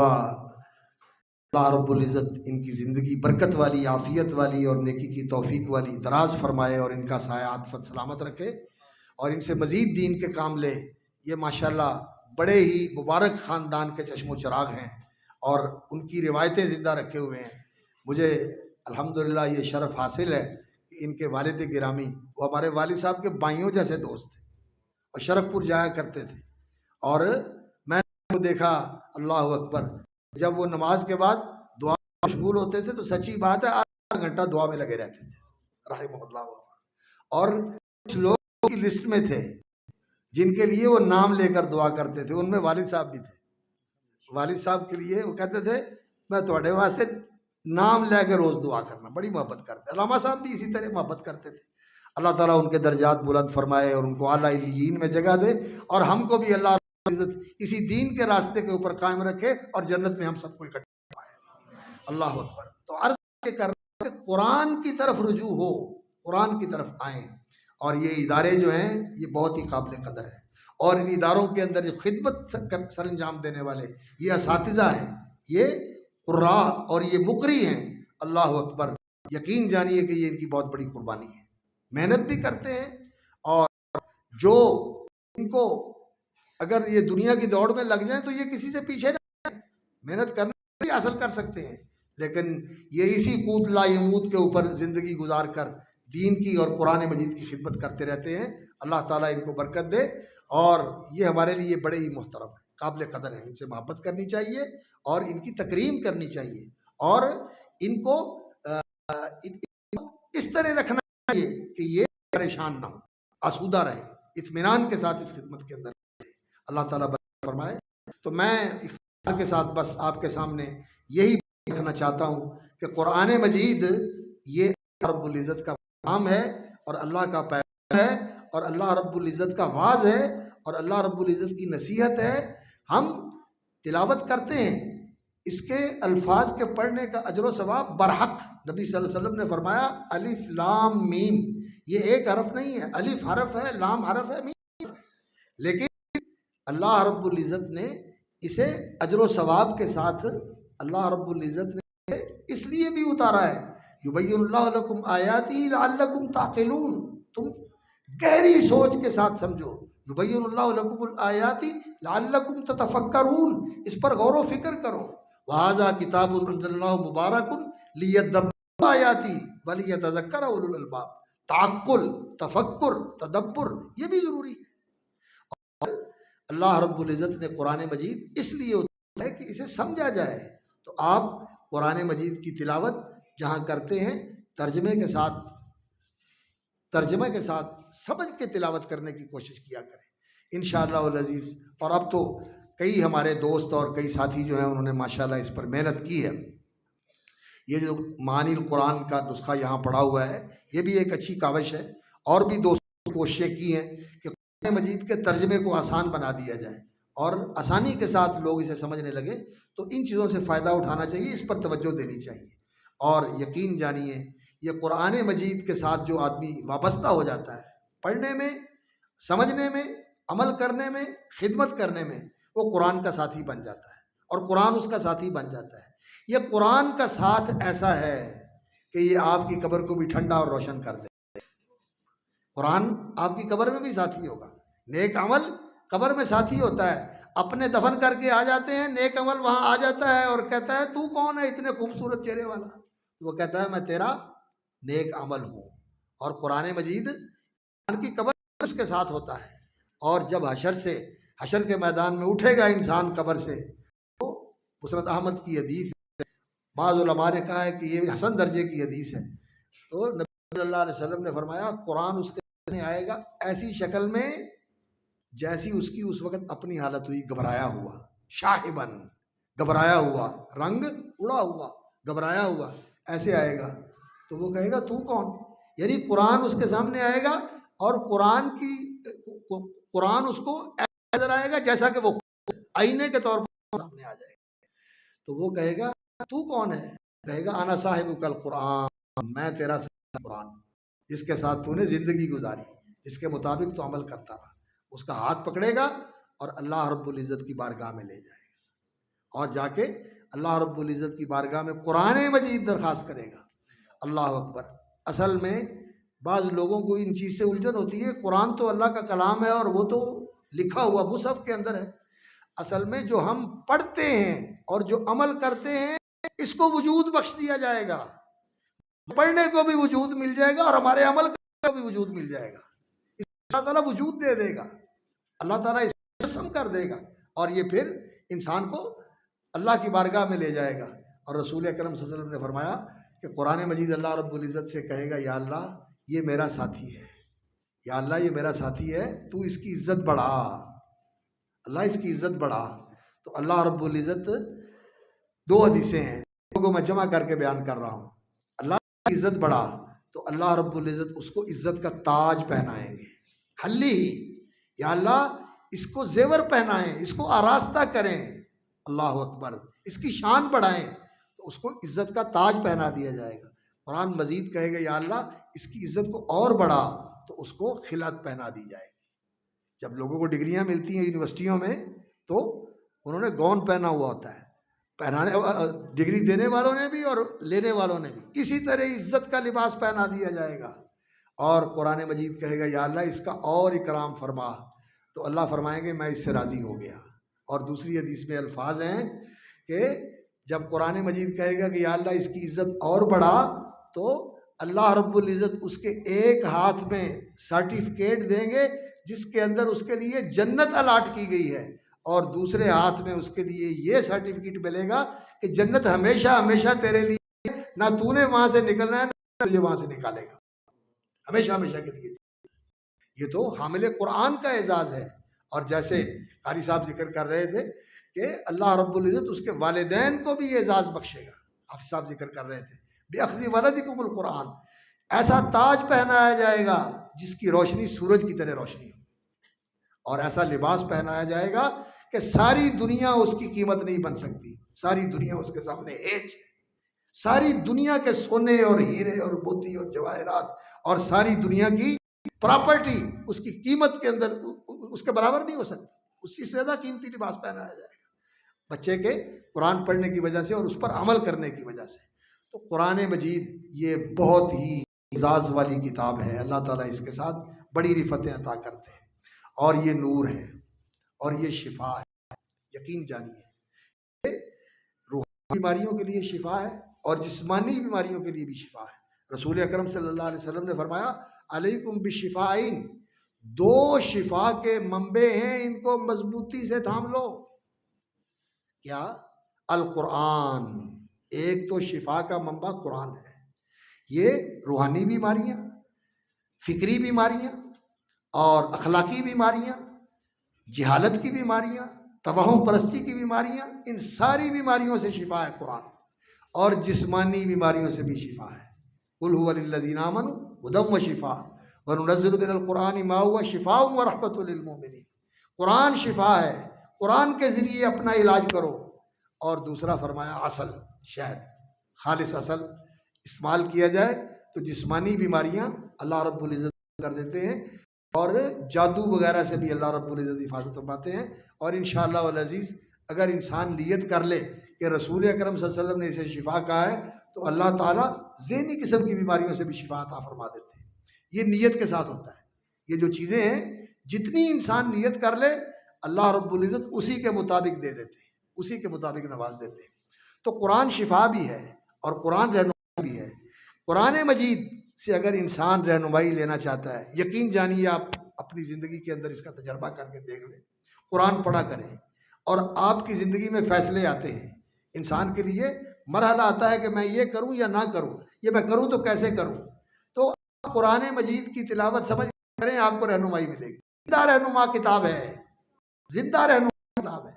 [SPEAKER 1] اللہ رب العزت ان کی زندگی برکت والی، عافیت والی اور نیکی کی توفیق والی دراز فرمائے، اور ان کا سایہ عاطفت سلامت رکھے، اور ان سے مزید دین کے کام لے۔ یہ ماشاءاللہ بڑے ہی مبارک خاندان کے چشم و چراغ ہیں اور ان کی روایتیں زندہ رکھے ہوئے ہیں۔ مجھے الحمدللہ یہ شرف حاصل ہے کہ ان کے والد گرامی وہ ہمارے والد صاحب کے بھائیوں جیسے دوست تھے اور شرف پور جایا کرتے تھے، اور میں نے دیکھا اللہ اکبر جب وہ نماز کے بعد دعا میں مشغول ہوتے تھے تو سچی بات ہے آدھا گھنٹہ دعا میں لگے رہتے تھے رحمہ اللہ، اور کچھ لوگ کی لسٹ میں تھے جن کے لیے وہ نام لے کر دعا کرتے تھے، ان میں والد صاحب بھی تھے۔ والد صاحب کے لیے وہ کہتے تھے میں تھوڑے واسطے نام لے کے روز دعا کرنا، بڑی محبت کرتے۔ علامہ صاحب بھی اسی طرح محبت کرتے تھے۔ اللہ تعالیٰ ان کے درجات بلند فرمائے اور ان کو اعلیٰ علیین میں جگہ دے، اور ہم کو بھی اللہ اسی دین کے راستے کے اوپر قائم رکھے اور جنت میں ہم سب کو اکٹھا پائے۔ اللہ اکبر۔ تو عرض یہ کر رہا کہ قرآن کی طرف رجوع ہو، قرآن کی طرف آئیں، اور یہ ادارے جو ہیں یہ بہت ہی قابل قدر ہیں، اور ان اداروں کے اندر جو خدمت سر انجام دینے والے یہ اساتذہ ہیں، یہ قراء اور یہ مقری ہیں، اللہ اکبر، یقین جانیے کہ یہ ان کی بہت بڑی قربانی ہے، محنت بھی کرتے ہیں، اور جو ان کو اگر یہ دنیا کی دوڑ میں لگ جائیں تو یہ کسی سے پیچھے نہیں، محنت کرنا بھی حاصل کر سکتے ہیں، لیکن یہ اسی قوت لا یموت کے اوپر زندگی گزار کر دین کی اور قرآن مجید کی خدمت کرتے رہتے ہیں۔ اللہ تعالیٰ ان کو برکت دے، اور یہ ہمارے لیے بڑے ہی محترم ہیں، قابل قدر ہیں، ان سے محبت کرنی چاہیے اور ان کی تکریم کرنی چاہیے، اور ان کو اس طرح رکھنا چاہیے کہ یہ پریشان نہ ہو، آسودہ رہے، اطمینان کے ساتھ اس خدمت کے اندر۔ اللہ تعالیٰ برکت فرمائے۔ تو میں اختصار کے ساتھ بس آپ کے سامنے یہی رکھنا چاہتا ہوں کہ قرآن مجید یہ اللہ رب العزت کا پیغام ہے اور اللہ کا پیغام ہے اور اللہ رب العزت کا واعظ ہے اور اللہ رب العزت کی نصیحت ہے۔ ہم تلاوت کرتے ہیں، اس کے الفاظ کے پڑھنے کا اجر و ثواب برحق، نبی صلی اللہ علیہ وسلم نے فرمایا الف لام میم، یہ ایک حرف نہیں ہے، الف حرف ہے، لام حرف ہے، میم، لیکن اللہ رب العزت نے اسے اجر و ثواب کے ساتھ اللہ رب العزت نے اس لیے بھی اتارا ہے، یبین اللہ لکم آیاتی لعلکم تعقلون، تم گہری سوچ کے ساتھ سمجھو، یبین اللہ لکم الآیاتی لعلکم تتفکرون، اس پر غور و فکر کرو، وَهَذَا کتاب انزلناہ مبارک لیدبروا آیاتی ولیتذکر اولو الالباب، تعقل، تفکر، تدبر یہ بھی ضروری ہے۔ اللہ رب العزت نے قرآن مجید اس لیے اتارا ہے کہ اسے سمجھا جائے، تو آپ قرآن مجید کی تلاوت جہاں کرتے ہیں ترجمے کے ساتھ سمجھ کے تلاوت کرنے کی کوشش کیا کریں انشاءاللہ العزیز۔ اور اب تو کئی ہمارے دوست اور کئی ساتھی جو ہیں انہوں نے ماشاءاللہ اس پر محنت کی ہے۔ یہ جو معانی القرآن کا نسخہ یہاں پڑا ہوا ہے یہ بھی ایک اچھی کاوش ہے، اور بھی دوستوں کوششیں کی ہیں کہ قرآن مجید کے ترجمے کو آسان بنا دیا جائے اور آسانی کے ساتھ لوگ اسے سمجھنے لگے، تو ان چیزوں سے فائدہ اٹھانا چاہیے، اس پر توجہ دینی چاہیے۔ اور یقین جانیے یہ قرآن مجید کے ساتھ جو آدمی وابستہ ہو جاتا ہے، پڑھنے میں، سمجھنے میں، عمل کرنے میں، خدمت کرنے میں، وہ قرآن کا ساتھی بن جاتا ہے اور قرآن اس کا ساتھی بن جاتا ہے۔ یہ قرآن کا ساتھ ایسا ہے کہ یہ آپ کی قبر کو بھی ٹھنڈا اور روشن کر دے۔ قرآن آپ کی قبر میں بھی ساتھی ہوگا، نیک عمل قبر میں ساتھی ہوتا ہے، اپنے دفن کر کے آ جاتے ہیں، نیک عمل وہاں آ جاتا ہے اور کہتا ہے تو کون ہے اتنے خوبصورت چہرے والا؟ وہ کہتا ہے میں تیرا نیک عمل ہوں۔ اور قرآن مجید قرآن کی قبر اس کے ساتھ ہوتا ہے، اور جب حشر کے میدان میں اٹھے گا انسان قبر سے، تو مسند احمد کی حدیث، بعض علماء نے کہا ہے کہ یہ حسن درجے کی حدیث ہے، تو نبی صلی اللہ علیہ وسلم نے فرمایا قرآن اس کے آئے گا ایسی شکل میں جیسی اس کی اس وقت اپنی حالت ہوئی، گھبرایا ہوا، شاہبن، گھبرایا ہوا، رنگ اڑا ہوا، گھبرایا ہوا، ایسے آئے گا تو وہ کہے گا تو کون؟ یعنی قرآن اس کے سامنے آئے گا اور قرآن اس کو ایسا نظر آئے گا جیسا کہ وہ آئینے کے طور پر سامنے آ جائے گا، تو وہ کہے گا تو کون ہے؟ کہے گا انا صاحب کل قرآن، میں تیرا صاحب قرآن، جس کے ساتھ تو نے زندگی گزاری، جس کے مطابق تو عمل کرتا رہا۔ اس کا ہاتھ پکڑے گا اور اللہ رب العزت کی بارگاہ میں لے جائے گا، اور جا کے اللہ رب العزت کی بارگاہ میں قرآن مجید درخواست کرے گا۔ اللہ اکبر۔ اصل میں بعض لوگوں کو ان چیز سے الجھن ہوتی ہے، قرآن تو اللہ کا کلام ہے اور وہ تو لکھا ہوا مصحف کے اندر ہے۔ اصل میں جو ہم پڑھتے ہیں اور جو عمل کرتے ہیں اس کو وجود بخش دیا جائے گا، پڑھنے کو بھی وجود مل جائے گا اور ہمارے عمل کو بھی وجود مل جائے گا۔ اللہ تعالیٰ وجود دے دے گا، اللہ تعالیٰ اس کو رسم کر دے گا، اور یہ پھر انسان کو اللہ کی بارگاہ میں لے جائے گا۔ اور رسول اکرم صلی اللہ علیہ وسلم نے فرمایا کہ قرآن مجید اللہ رب العزت سے کہے گا یا اللہ یہ میرا ساتھی ہے، یا اللہ یہ میرا ساتھی ہے، تو اس کی عزت بڑھا، اللہ اس کی عزت بڑھا۔ تو اللہ رب العزت، دو حدیثیں ہیں کو میں جمع کر کے بیان کر رہا ہوں، اللہ کی عزت بڑھا تو اللہ رب العزت اس کو عزت کا تاج پہنائیں گے، حلی ہی، یا اللہ اس کو زیور پہنائیں، اس کو آراستہ کریں، اللہ اکبر، اس کی شان بڑھائیں، تو اس کو عزت کا تاج پہنا دیا جائے گا۔ قرآن مزید کہے گا یا اللہ اس کی عزت کو اور بڑھا، تو اس کو خلعت پہنا دی جائے گی۔ جب لوگوں کو ڈگریاں ملتی ہیں یونیورسٹیوں میں تو انہوں نے گون پہنا ہوا ہوتا ہے، پہنانے ڈگری دینے والوں نے بھی اور لینے والوں نے بھی، اسی طرح عزت کا لباس پہنا دیا جائے گا۔ اور قرآن مجید کہے گا یا اللہ اس کا اور اکرام فرما، تو اللہ فرمائیں گے میں اس سے راضی ہو گیا۔ اور دوسری حدیث میں الفاظ ہیں کہ جب قرآن مجید کہے گا کہ یا اللہ اس کی عزت اور بڑھا، تو اللہ رب العزت اس کے ایک ہاتھ میں سرٹیفکیٹ دیں گے جس کے اندر اس کے لیے جنت الاٹ کی گئی ہے، اور دوسرے ہاتھ میں اس کے لیے یہ سرٹیفکیٹ ملے گا کہ جنت ہمیشہ ہمیشہ تیرے لیے، نہ تو نے وہاں سے نکلنا ہے نہ تجھے وہاں سے نکالے گا، ہمیشہ ہمیشہ کے لیے۔ یہ تو حامل قرآن کا اعزاز ہے۔ اور جیسے قاری صاحب ذکر کر رہے تھے کہ اللہ رب العزت اس کے والدین کو بھی اعزاز بخشے گا، حافظ صاحب ذکر کر رہے تھے بِأَخْذِ وَلَدِكُمُ الْقُرْآنَ، ایسا تاج پہنایا جائے گا جس کی روشنی سورج کی طرح روشنی ہو، اور ایسا لباس پہنایا جائے گا کہ ساری دنیا اس کی قیمت نہیں بن سکتی، ساری دنیا اس کے سامنے ہیچ ہے، ساری دنیا کے سونے اور ہیرے اور موتی اور جواہرات اور ساری دنیا کی پراپرٹی اس کی قیمت کے اندر اس کے برابر نہیں ہو سکتی، اس سے زیادہ قیمتی لباس پہنایا جائے گا بچے کے قرآن پڑھنے کی وجہ سے اور اس پر عمل کرنے کی وجہ سے۔ تو قرآن مجید یہ بہت ہی اعزاز والی کتاب ہے، اللہ تعالیٰ اس کے ساتھ بڑی رفتیں عطا کرتے ہیں، اور یہ نور ہے اور یہ شفا ہے، یقین جانیے یہ روحانی بیماریوں کے لیے شفا ہے اور جسمانی بیماریوں کے لیے بھی شفا ہے۔ رسول اکرم صلی اللہ علیہ وسلم نے فرمایا علیکم بالشفائین، دو شفا کے منبع ہیں، ان کو مضبوطی سے تھام لو۔ کیا؟ القرآن، ایک تو شفا کا منبع قرآن ہے، یہ روحانی بیماریاں، فکری بیماریاں اور اخلاقی بیماریاں، جہالت کی بیماریاں، توہم پرستی کی بیماریاں، ان ساری بیماریوں سے شفا ہے قرآن، اور جسمانی بیماریوں سے بھی شفا ہے۔ قل هو للذین آمنوا ھدی وشفاء وننزل من القرآن ما هو شفاء ورحمۃ للمؤمنین۔ قرآن شفا ہے، قرآن کے ذریعے اپنا علاج کرو۔ اور دوسرا فرمایا عسل، شہد، خالص عسل استعمال کیا جائے تو جسمانی بیماریاں اللہ رب العزت کر دیتے ہیں، اور جادو وغیرہ سے بھی اللہ رب العزت حفاظت فرماتے ہیں۔ اور انشاءاللہ العزیز اگر انسان نیت کر لے کہ رسول اکرم صلی اللہ علیہ وسلم نے اسے شفا کہا ہے تو اللہ تعالیٰ ذہنی قسم کی بیماریوں سے بھی شفا عطا فرما دیتے ہیں۔ یہ نیت کے ساتھ ہوتا ہے، یہ جو چیزیں ہیں جتنی انسان نیت کر لے اللہ رب العزت اسی کے مطابق دے دیتے ہیں، اسی کے مطابق نواز دیتے ہیں۔ تو قرآن شفا بھی ہے اور قرآن رہنمائی بھی ہے۔ قرآن مجید سے اگر انسان رہنمائی لینا چاہتا ہے، یقین جانیے آپ اپنی زندگی کے اندر اس کا تجربہ کر کے دیکھ لیں، قرآن پڑھا کریں اور آپ کی زندگی میں فیصلے آتے ہیں، انسان کے لیے مرحلہ آتا ہے کہ میں یہ کروں یا نہ کروں، یہ میں کروں تو کیسے کروں۔ تو قرآن مجید کی تلاوت سمجھ کریں، آپ کو رہنمائی ملے گی۔ زندہ رہنما کتاب ہے، زندہ رہنما کتاب ہے،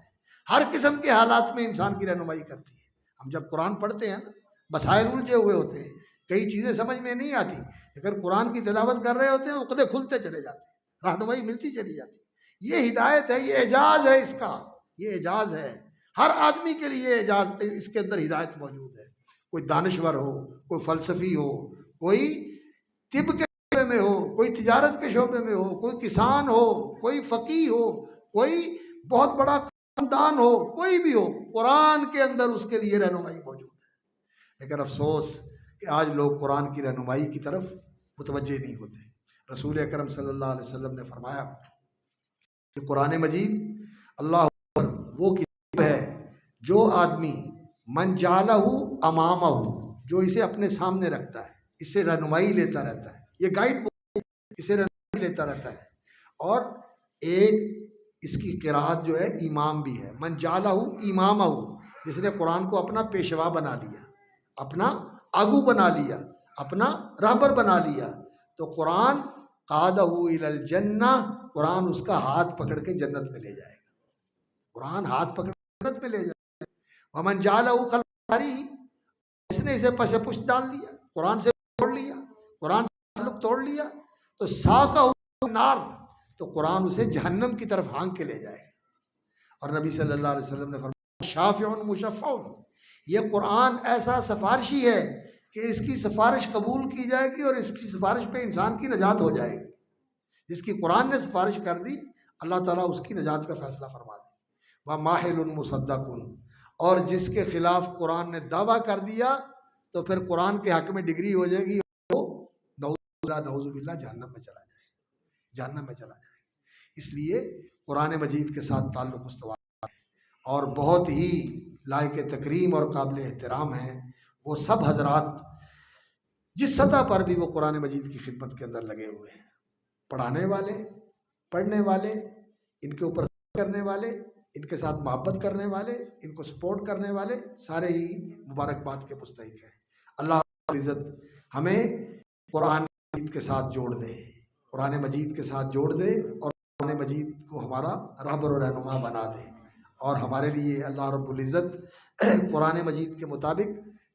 [SPEAKER 1] ہر قسم کے حالات میں انسان کی رہنمائی کرتی ہے۔ ہم جب قرآن پڑھتے ہیں نا، مسائل الجھے ہوئے ہوتے ہیں، کئی چیزیں سمجھ میں نہیں آتی، اگر قرآن کی تلاوت کر رہے ہوتے ہیں عقدے کھلتے چلے جاتے ہیں، رہنمائی ملتی چلی جاتی ہے۔ یہ ہدایت ہے، یہ اعجاز ہے، اس کا یہ اعجاز ہے۔ ہر آدمی کے لیے اعجاز، اس کے اندر ہدایت موجود ہے۔ کوئی دانشور ہو، کوئی فلسفی ہو، کوئی طب کے شعبے میں ہو، کوئی تجارت کے شعبے میں ہو، کوئی کسان ہو، کوئی فقیہ ہو، کوئی بہت بڑا خاندان ہو، کوئی بھی ہو، قرآن کے اندر اس کے لیے رہنمائی موجود ہے۔ لیکن افسوس کہ آج لوگ قرآن کی رہنمائی کی طرف متوجہ نہیں ہوتے۔ رسول اکرم صلی اللہ علیہ وسلم نے فرمایا کہ قرآن مجید اللہ اکبر وہ کتاب ہے جو آدمی من جعلہ امامہ، جو اسے اپنے سامنے رکھتا ہے، اس سے رہنمائی لیتا رہتا ہے، یہ گائیڈ بک، اسے رہنمائی لیتا رہتا ہے۔ اور ایک اس کی قرأت جو ہے امام بھی ہے، من جعلہ امامہ، جس نے قرآن کو اپنا پیشوا بنا لیا، اپنا آگو بنا لیا، اپنا رہبر بنا لیا، تو قرآن قادہ الی الجنہ، قرآن اس کا ہاتھ پکڑ کے جنت میں لے جائے گا، قرآن ہاتھ پکڑ کے جنت میں لے جائے گا۔ ومن جعلہ خلفہ، جس نے اسے پس پشت ڈال دیا، قرآن سے توڑ لیا، قرآن سے تعلق توڑ لیا، تو ساقہ النار، تو قرآن اسے جہنم کی طرف ہانک کے لے جائے گا۔ اور نبی صلی اللہ علیہ وسلم نے فرمایا شافع مشفع، یہ قرآن ایسا سفارشی ہے کہ اس کی سفارش قبول کی جائے گی اور اس کی سفارش پہ انسان کی نجات ہو جائے گی۔ جس کی قرآن نے سفارش کر دی، اللہ تعالیٰ اس کی نجات کا فیصلہ فرما دے۔ وَمَاحِلٌ مُصَدَّقٌ، اور جس کے خلاف قرآن نے دعویٰ کر دیا تو پھر قرآن کے حق میں ڈگری ہو جائے گی، وہ نعوذ باللہ جہنم میں چلا جائے گا، جہنم میں چلا جائے گا۔ اس لیے قرآن مجید کے ساتھ تعلق استوار ہے، اور بہت ہی لائق تکریم اور قابل احترام ہیں وہ سب حضرات جس سطح پر بھی وہ قرآن مجید کی خدمت کے اندر لگے ہوئے ہیں، پڑھانے والے، پڑھنے والے، ان کے اوپر کرنے والے، ان کے ساتھ محبت کرنے والے، ان کو سپورٹ کرنے والے، سارے ہی مبارکباد کے مستحق ہیں۔ اللہ رب العزت ہمیں قرآن مجید کے ساتھ جوڑ دے، قرآن مجید کے ساتھ جوڑ دے، اور قرآن مجید کو ہمارا رہبر و رہنما بنا دے، اور ہمارے لیے اللہ رب العزت قرآن مجید کے مطابق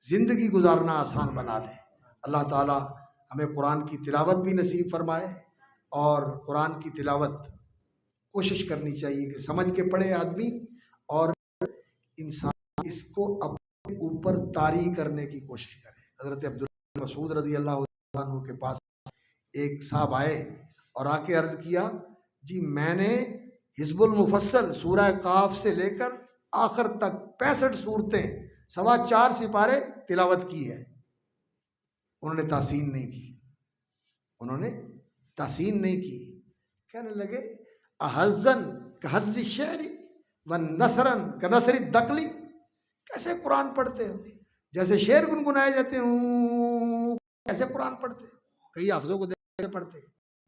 [SPEAKER 1] زندگی گزارنا آسان بنا دے۔ اللہ تعالیٰ ہمیں قرآن کی تلاوت بھی نصیب فرمائے، اور قرآن کی تلاوت کوشش کرنی چاہیے کہ سمجھ کے پڑھے آدمی، اور انسان اس کو اپنے اوپر طاری کرنے کی کوشش کرے۔ حضرت عبداللہ مسعود رضی اللہ عنہ کے پاس ایک صاحب آئے اور آ کے عرض کیا، جی میں نے حزب المفصل سورہ قاف سے لے کر آخر تک 65 صورتیں 4.25 سپارے تلاوت کی ہے۔ انہوں نے تحسین نہیں کی، انہوں نے تحسین نہیں کی، کہنے لگے احزن کحز الشعر ونثرن کنثر الدقل، کیسے قرآن پڑھتے ہو؟ جیسے شعر گنگنائے جاتے ہوں ایسے قرآن پڑھتے ہو؟ کئی حافظوں کو دیکھ کے پڑھتے،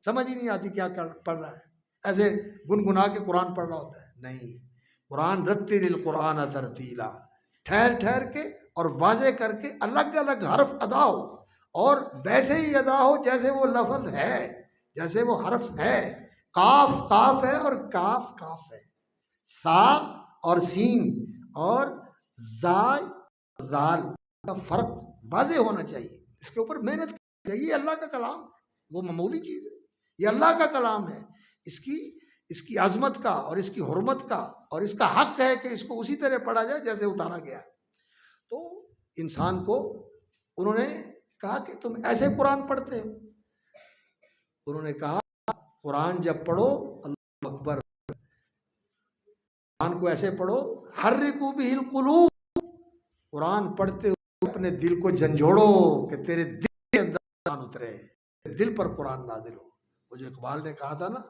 [SPEAKER 1] سمجھ ہی نہیں آتی کیا پڑھ رہا ہے، ایسے گنگنا کے قرآن پڑھ رہا ہوتا ہے۔ نہیں، قرآن رتل القرآن ترتیلا، ٹھہر ٹھہر کے اور واضح کر کے الگ الگ حرف ادا ہو، اور ویسے ہی ادا ہو جیسے وہ لفظ ہے، جیسے وہ حرف ہے۔ قاف قاف ہے اور کاف کاف ہے، سا اور سین اور زال زال کا فرق واضح ہونا چاہیے، اس کے اوپر محنت کرنی چاہیے۔ یہ اللہ کا کلام ہے، وہ معمولی چیز ہے، یہ اللہ کا کلام ہے، اس کی عظمت کا اور اس کی حرمت کا اور اس کا حق ہے کہ اس کو اسی طرح پڑھا جائے جیسے اتارا گیا ہے۔ تو انسان کو انہوں نے کہا کہ تم ایسے قرآن پڑھتے ہو؟ انہوں نے کہا قرآن جب پڑھو اللہ اکبر، قرآن کو ایسے پڑھو حرکوا بہ القلوب، قرآن پڑھتے ہوئے اپنے دل کو جھنجھوڑو کہ تیرے دل کے اندر قرآن اترے، دل پر قرآن نازل ہو۔ وہ جو اقبال نے کہا تھا نا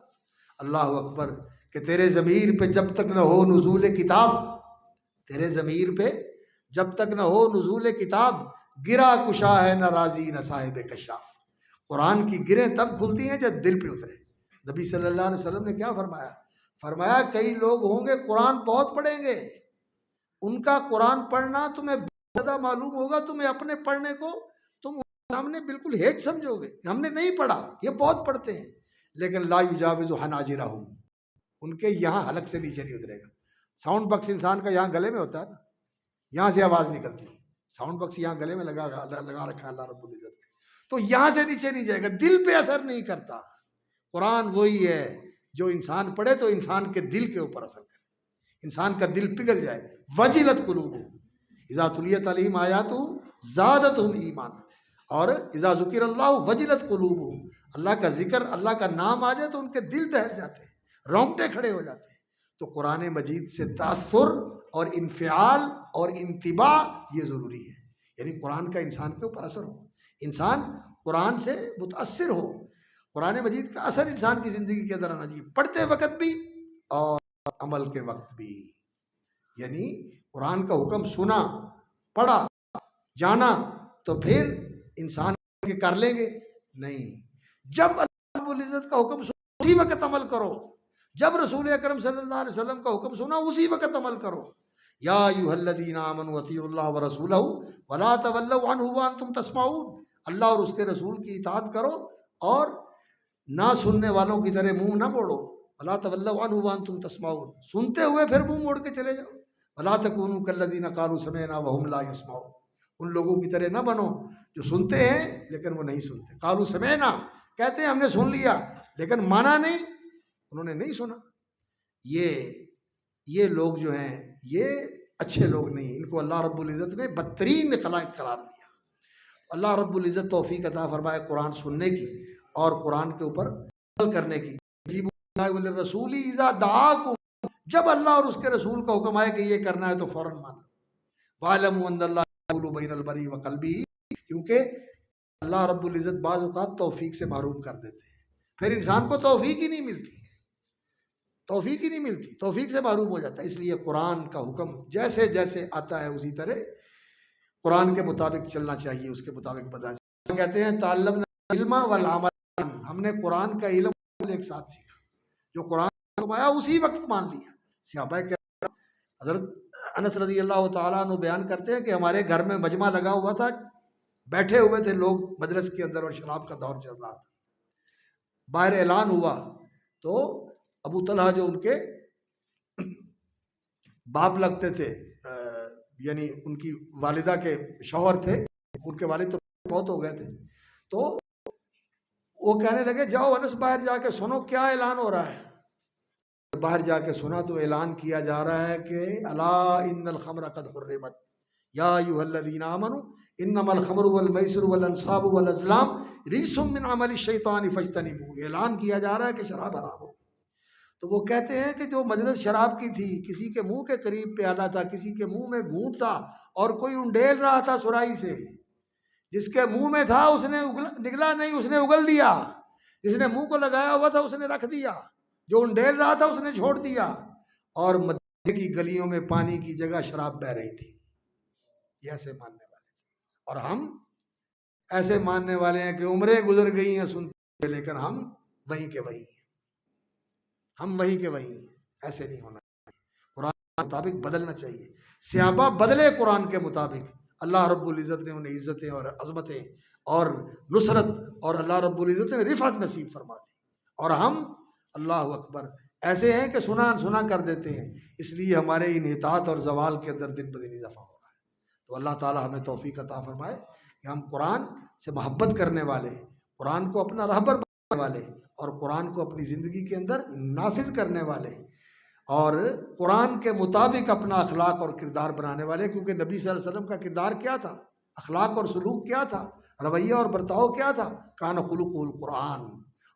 [SPEAKER 1] اللہ اکبر، کہ تیرے ضمیر پہ جب تک نہ ہو نزول کتاب، تیرے ضمیر پہ جب تک نہ ہو نزول کتاب، گرا کشا ہے نہ راضی نہ صاحب کشاف۔ قرآن کی گریں تب کھلتی ہیں جب دل پہ اترے۔ نبی صلی اللہ علیہ وسلم نے کیا فرمایا؟ فرمایا کئی لوگ ہوں گے قرآن بہت پڑھیں گے، ان کا قرآن پڑھنا تمہیں زیادہ معلوم ہوگا، تمہیں اپنے پڑھنے کو تم سامنے بالکل ہیج سمجھو گے، ہم نے نہیں پڑھا، یہ بہت پڑھتے ہیں۔ لیکن لا یجاوز حناجرہم، ان کے یہاں حلق سے نیچے نہیں اترے گا۔ ساؤنڈ باکس انسان کا یہاں گلے میں ہوتا ہے نا، یہاں سے آواز نکلتی ہے، ساؤنڈ باکس یہاں گلے میں لگا رکھا ہے اللہ رب العزت نے، تو یہاں سے نیچے نہیں جائے گا، دل پہ اثر نہیں کرتا۔ قرآن وہی ہے جو انسان پڑھے تو انسان کے دل کے اوپر اثر کرے، انسان کا دل پگھل جائے۔ وجلت قلوبہم اذا تلیت علیہم آیاتہ زادتہم ایمانا، اور اذا ذکر اللہ وجلت قلوبہم، اللہ کا ذکر، اللہ کا نام آ جائے تو ان کے دل دہل جاتے ہیں، رونگٹے کھڑے ہو جاتے ہیں۔ تو قرآن مجید سے تاثر اور انفعال اور انتباہ یہ ضروری ہے، یعنی قرآن کا انسان کے اوپر اثر ہو، انسان قرآن سے متاثر ہو، قرآن مجید کا اثر انسان کی زندگی کے اندر آنا چاہیے، پڑھتے وقت بھی اور عمل کے وقت بھی۔ یعنی قرآن کا حکم سنا، پڑھا، جانا، تو پھر انسان کے کر لیں گے نہیں، جب اللہ رب العزت کا حکم سنا اسی وقت عمل کرو، جب رسول اکرم صلی اللہ علیہ وسلم کا حکم سنا اسی وقت عمل کرو۔ یا ایھا الذین آمنوا اطیعوا اللہ ورسولہ ولا تولوا عنہ وانتم تسمعون، اللہ اور اس کے رسول کی اطاعت کرو اور نہ سننے والوں کی طرح منہ نہ موڑو۔ ولا تولوا عنہ وانتم تسمعون، سنتے ہوئے پھر منہ موڑ کے چلے جاؤ۔ ولا تکونوا کالذین قالوا سمعنا وهم لا يسمعون، ان لوگوں کی طرح نہ بنو جو سنتے ہیں لیکن وہ نہیں سنتے۔ قالوا سمعنا، کہتے ہیں ہم نے سن لیا لیکن مانا نہیں، انہوں نے نہیں سنا۔ یہ لوگ جو ہیں یہ اچھے لوگ نہیں، ان کو اللہ رب العزت نے بدترین خلائق قرار دیا۔ اللہ رب العزت توفیق عطا فرمائے قرآن سننے کی اور قرآن کے اوپر عمل کرنے کی۔ رسول اذا دعاکم، جب اللہ اور اس کے رسول کا حکم آئے کہ یہ کرنا ہے تو فوراً مان لو۔ وَاعْلَمُوا أَنَّ اللَّهَ يَحُولُ بَيْنَ الْمَرْءِ وَقَلْبِهِ، کیونکہ اللہ رب العزت بعض اوقات توفیق سے محروم کر دیتے ہیں، پھر انسان کو توفیق ہی نہیں ملتی، توفیق ہی نہیں ملتی، توفیق سے محروم ہو جاتا ہے۔ اس لیے قرآن کا حکم جیسے جیسے آتا ہے اسی طرح قرآن کے مطابق چلنا چاہیے، اس کے مطابق بدلنا چاہیے۔ کہتے ہیں تعلمنا العلم والعمل، ہم نے قرآن کا علم ایک ساتھ سیکھا، جو قرآن کو آیا اسی وقت مان لیا۔ صحابہ کرام، حضرت انس رضی اللہ تعالیٰ عنہ بیان کرتے ہیں کہ ہمارے گھر میں مجمع لگا ہوا تھا، بیٹھے ہوئے تھے لوگ مجلس کے اندر اور شراب کا دور چل رہا تھا، باہر اعلان ہوا تو ابو طلحہ جو ان کے باپ لگتے تھے، یعنی ان کی والدہ کے شوہر تھے، ان کے والد تو بہت ہو گئے تھے، تو وہ کہنے لگے جاؤ انس باہر جا کے سنو کیا اعلان ہو رہا ہے۔ باہر جا کے سنا تو اعلان کیا جا رہا ہے کہ الا ان الخمر قد حرمت یا ایھا الذین آمنوا انما الخمر والمیسر والانصاب والازلام رجس من عمل الشیطان فاجتنبوہ، اعلان کیا جا رہا ہے کہ شراب حرام ہو۔ تو وہ کہتے ہیں کہ جو مجلس شراب کی تھی، کسی کے منہ کے قریب پیالہ تھا، کسی کے منہ میں گھونٹ تھا اور کوئی انڈیل رہا تھا سرائی سے، جس کے منہ میں تھا اس نے نگلا نہیں، اس نے اگل دیا، جس نے منہ کو لگایا ہوا تھا اس نے رکھ دیا، جو انڈیل رہا تھا اس نے چھوڑ دیا، اور مدینے کی گلیوں میں پانی کی جگہ شراب بہہ رہی تھی۔ یہ ایسے ماننے والے، اور ہم ایسے ماننے والے ہیں کہ عمریں گزر گئی ہیں سنتے ہیں، لیکن ہم وہیں کے وہیں ہیں، ہم وہیں کے وہیں ہیں۔ ایسے نہیں ہونا چاہیے، قرآن کے مطابق بدلنا چاہیے۔ صحابہ بدلے قرآن کے مطابق، اللہ رب العزت نے انہیں عزتیں اور عظمتیں اور نصرت اور اللہ رب العزت نے رفعت نصیب فرما دی، اور ہم اللہ اکبر ایسے ہیں کہ سنا کر دیتے ہیں، اس لیے ہمارے انحطاط اور زوال کے اندر دن بدن اضافہ ہو رہا ہے۔ تو اللہ تعالی ہمیں توفیق عطا فرمائے کہ ہم قرآن سے محبت کرنے والے، قرآن کو اپنا رہبر بنانے والے اور قرآن کو اپنی زندگی کے اندر نافذ کرنے والے اور قرآن کے مطابق اپنا اخلاق اور کردار بنانے والے، کیونکہ نبی صلی اللہ علیہ وسلم کا کردار کیا تھا، اخلاق اور سلوک کیا تھا، رویہ اور برتاؤ کیا تھا، کان خلقہ القرآن،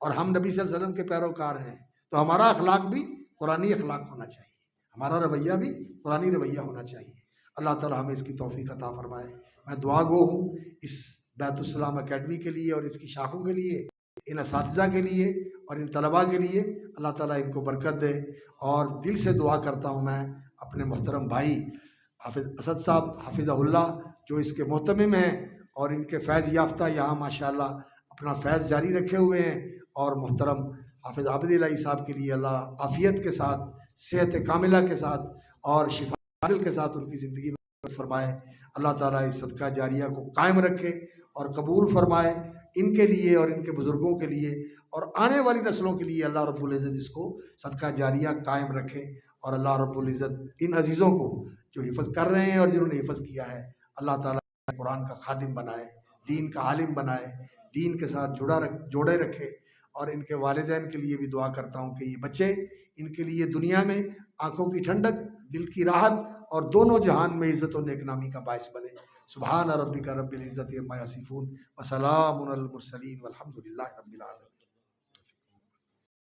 [SPEAKER 1] اور ہم نبی صلی اللہ علیہ وسلم کے پیروکار ہیں، تو ہمارا اخلاق بھی قرآنی اخلاق ہونا چاہیے، ہمارا رویہ بھی قرآنی رویہ ہونا چاہیے۔ اللہ تعالی ہمیں اس کی توفیق عطا فرمائے۔ میں دعا گو ہوں اس بیت السلام اکیڈمی کے لیے اور اس کی شاخوں کے لیے، ان اساتذہ کے لیے اور ان طلباء کے لیے، اللہ تعالیٰ ان کو برکت دے، اور دل سے دعا کرتا ہوں میں اپنے محترم بھائی حافظ اسد صاحب حفظہ اللہ جو اس کے محتمم ہیں اور ان کے فیض یافتہ یہاں ماشاءاللہ اپنا فیض جاری رکھے ہوئے ہیں، اور محترم حافظ عابد الہی صاحب کے لیے اللہ عافیت کے ساتھ، صحت کاملہ کے ساتھ اور شفا حاصل کے ساتھ ان کی زندگی میں فرمائے۔ اللہ تعالیٰ اس صدقہ جاریہ کو قائم رکھے اور قبول فرمائے ان کے لیے اور ان کے بزرگوں کے لیے اور آنے والی نسلوں کے لیے اللہ رب العزت اس کو صدقہ جاریہ قائم رکھے، اور اللہ رب العزت ان عزیزوں کو جو حفظ کر رہے ہیں اور جنہوں نے حفظ کیا ہے، اللہ تعالیٰ قرآن کا خادم بنائے، دین کا عالم بنائے، دین کے ساتھ جوڑے رکھے۔ اور ان کے والدین کے لیے بھی دعا کرتا ہوں کہ یہ بچے ان کے لیے دنیا میں آنکھوں کی ٹھنڈک، دل کی راحت، اور دونوں جہان میں عزت و نیک نامی کا باعث بنے۔ سبحان ربک رب العزت عما یصفون وسلام علی المرسلین والحمد للہ رب العالمین۔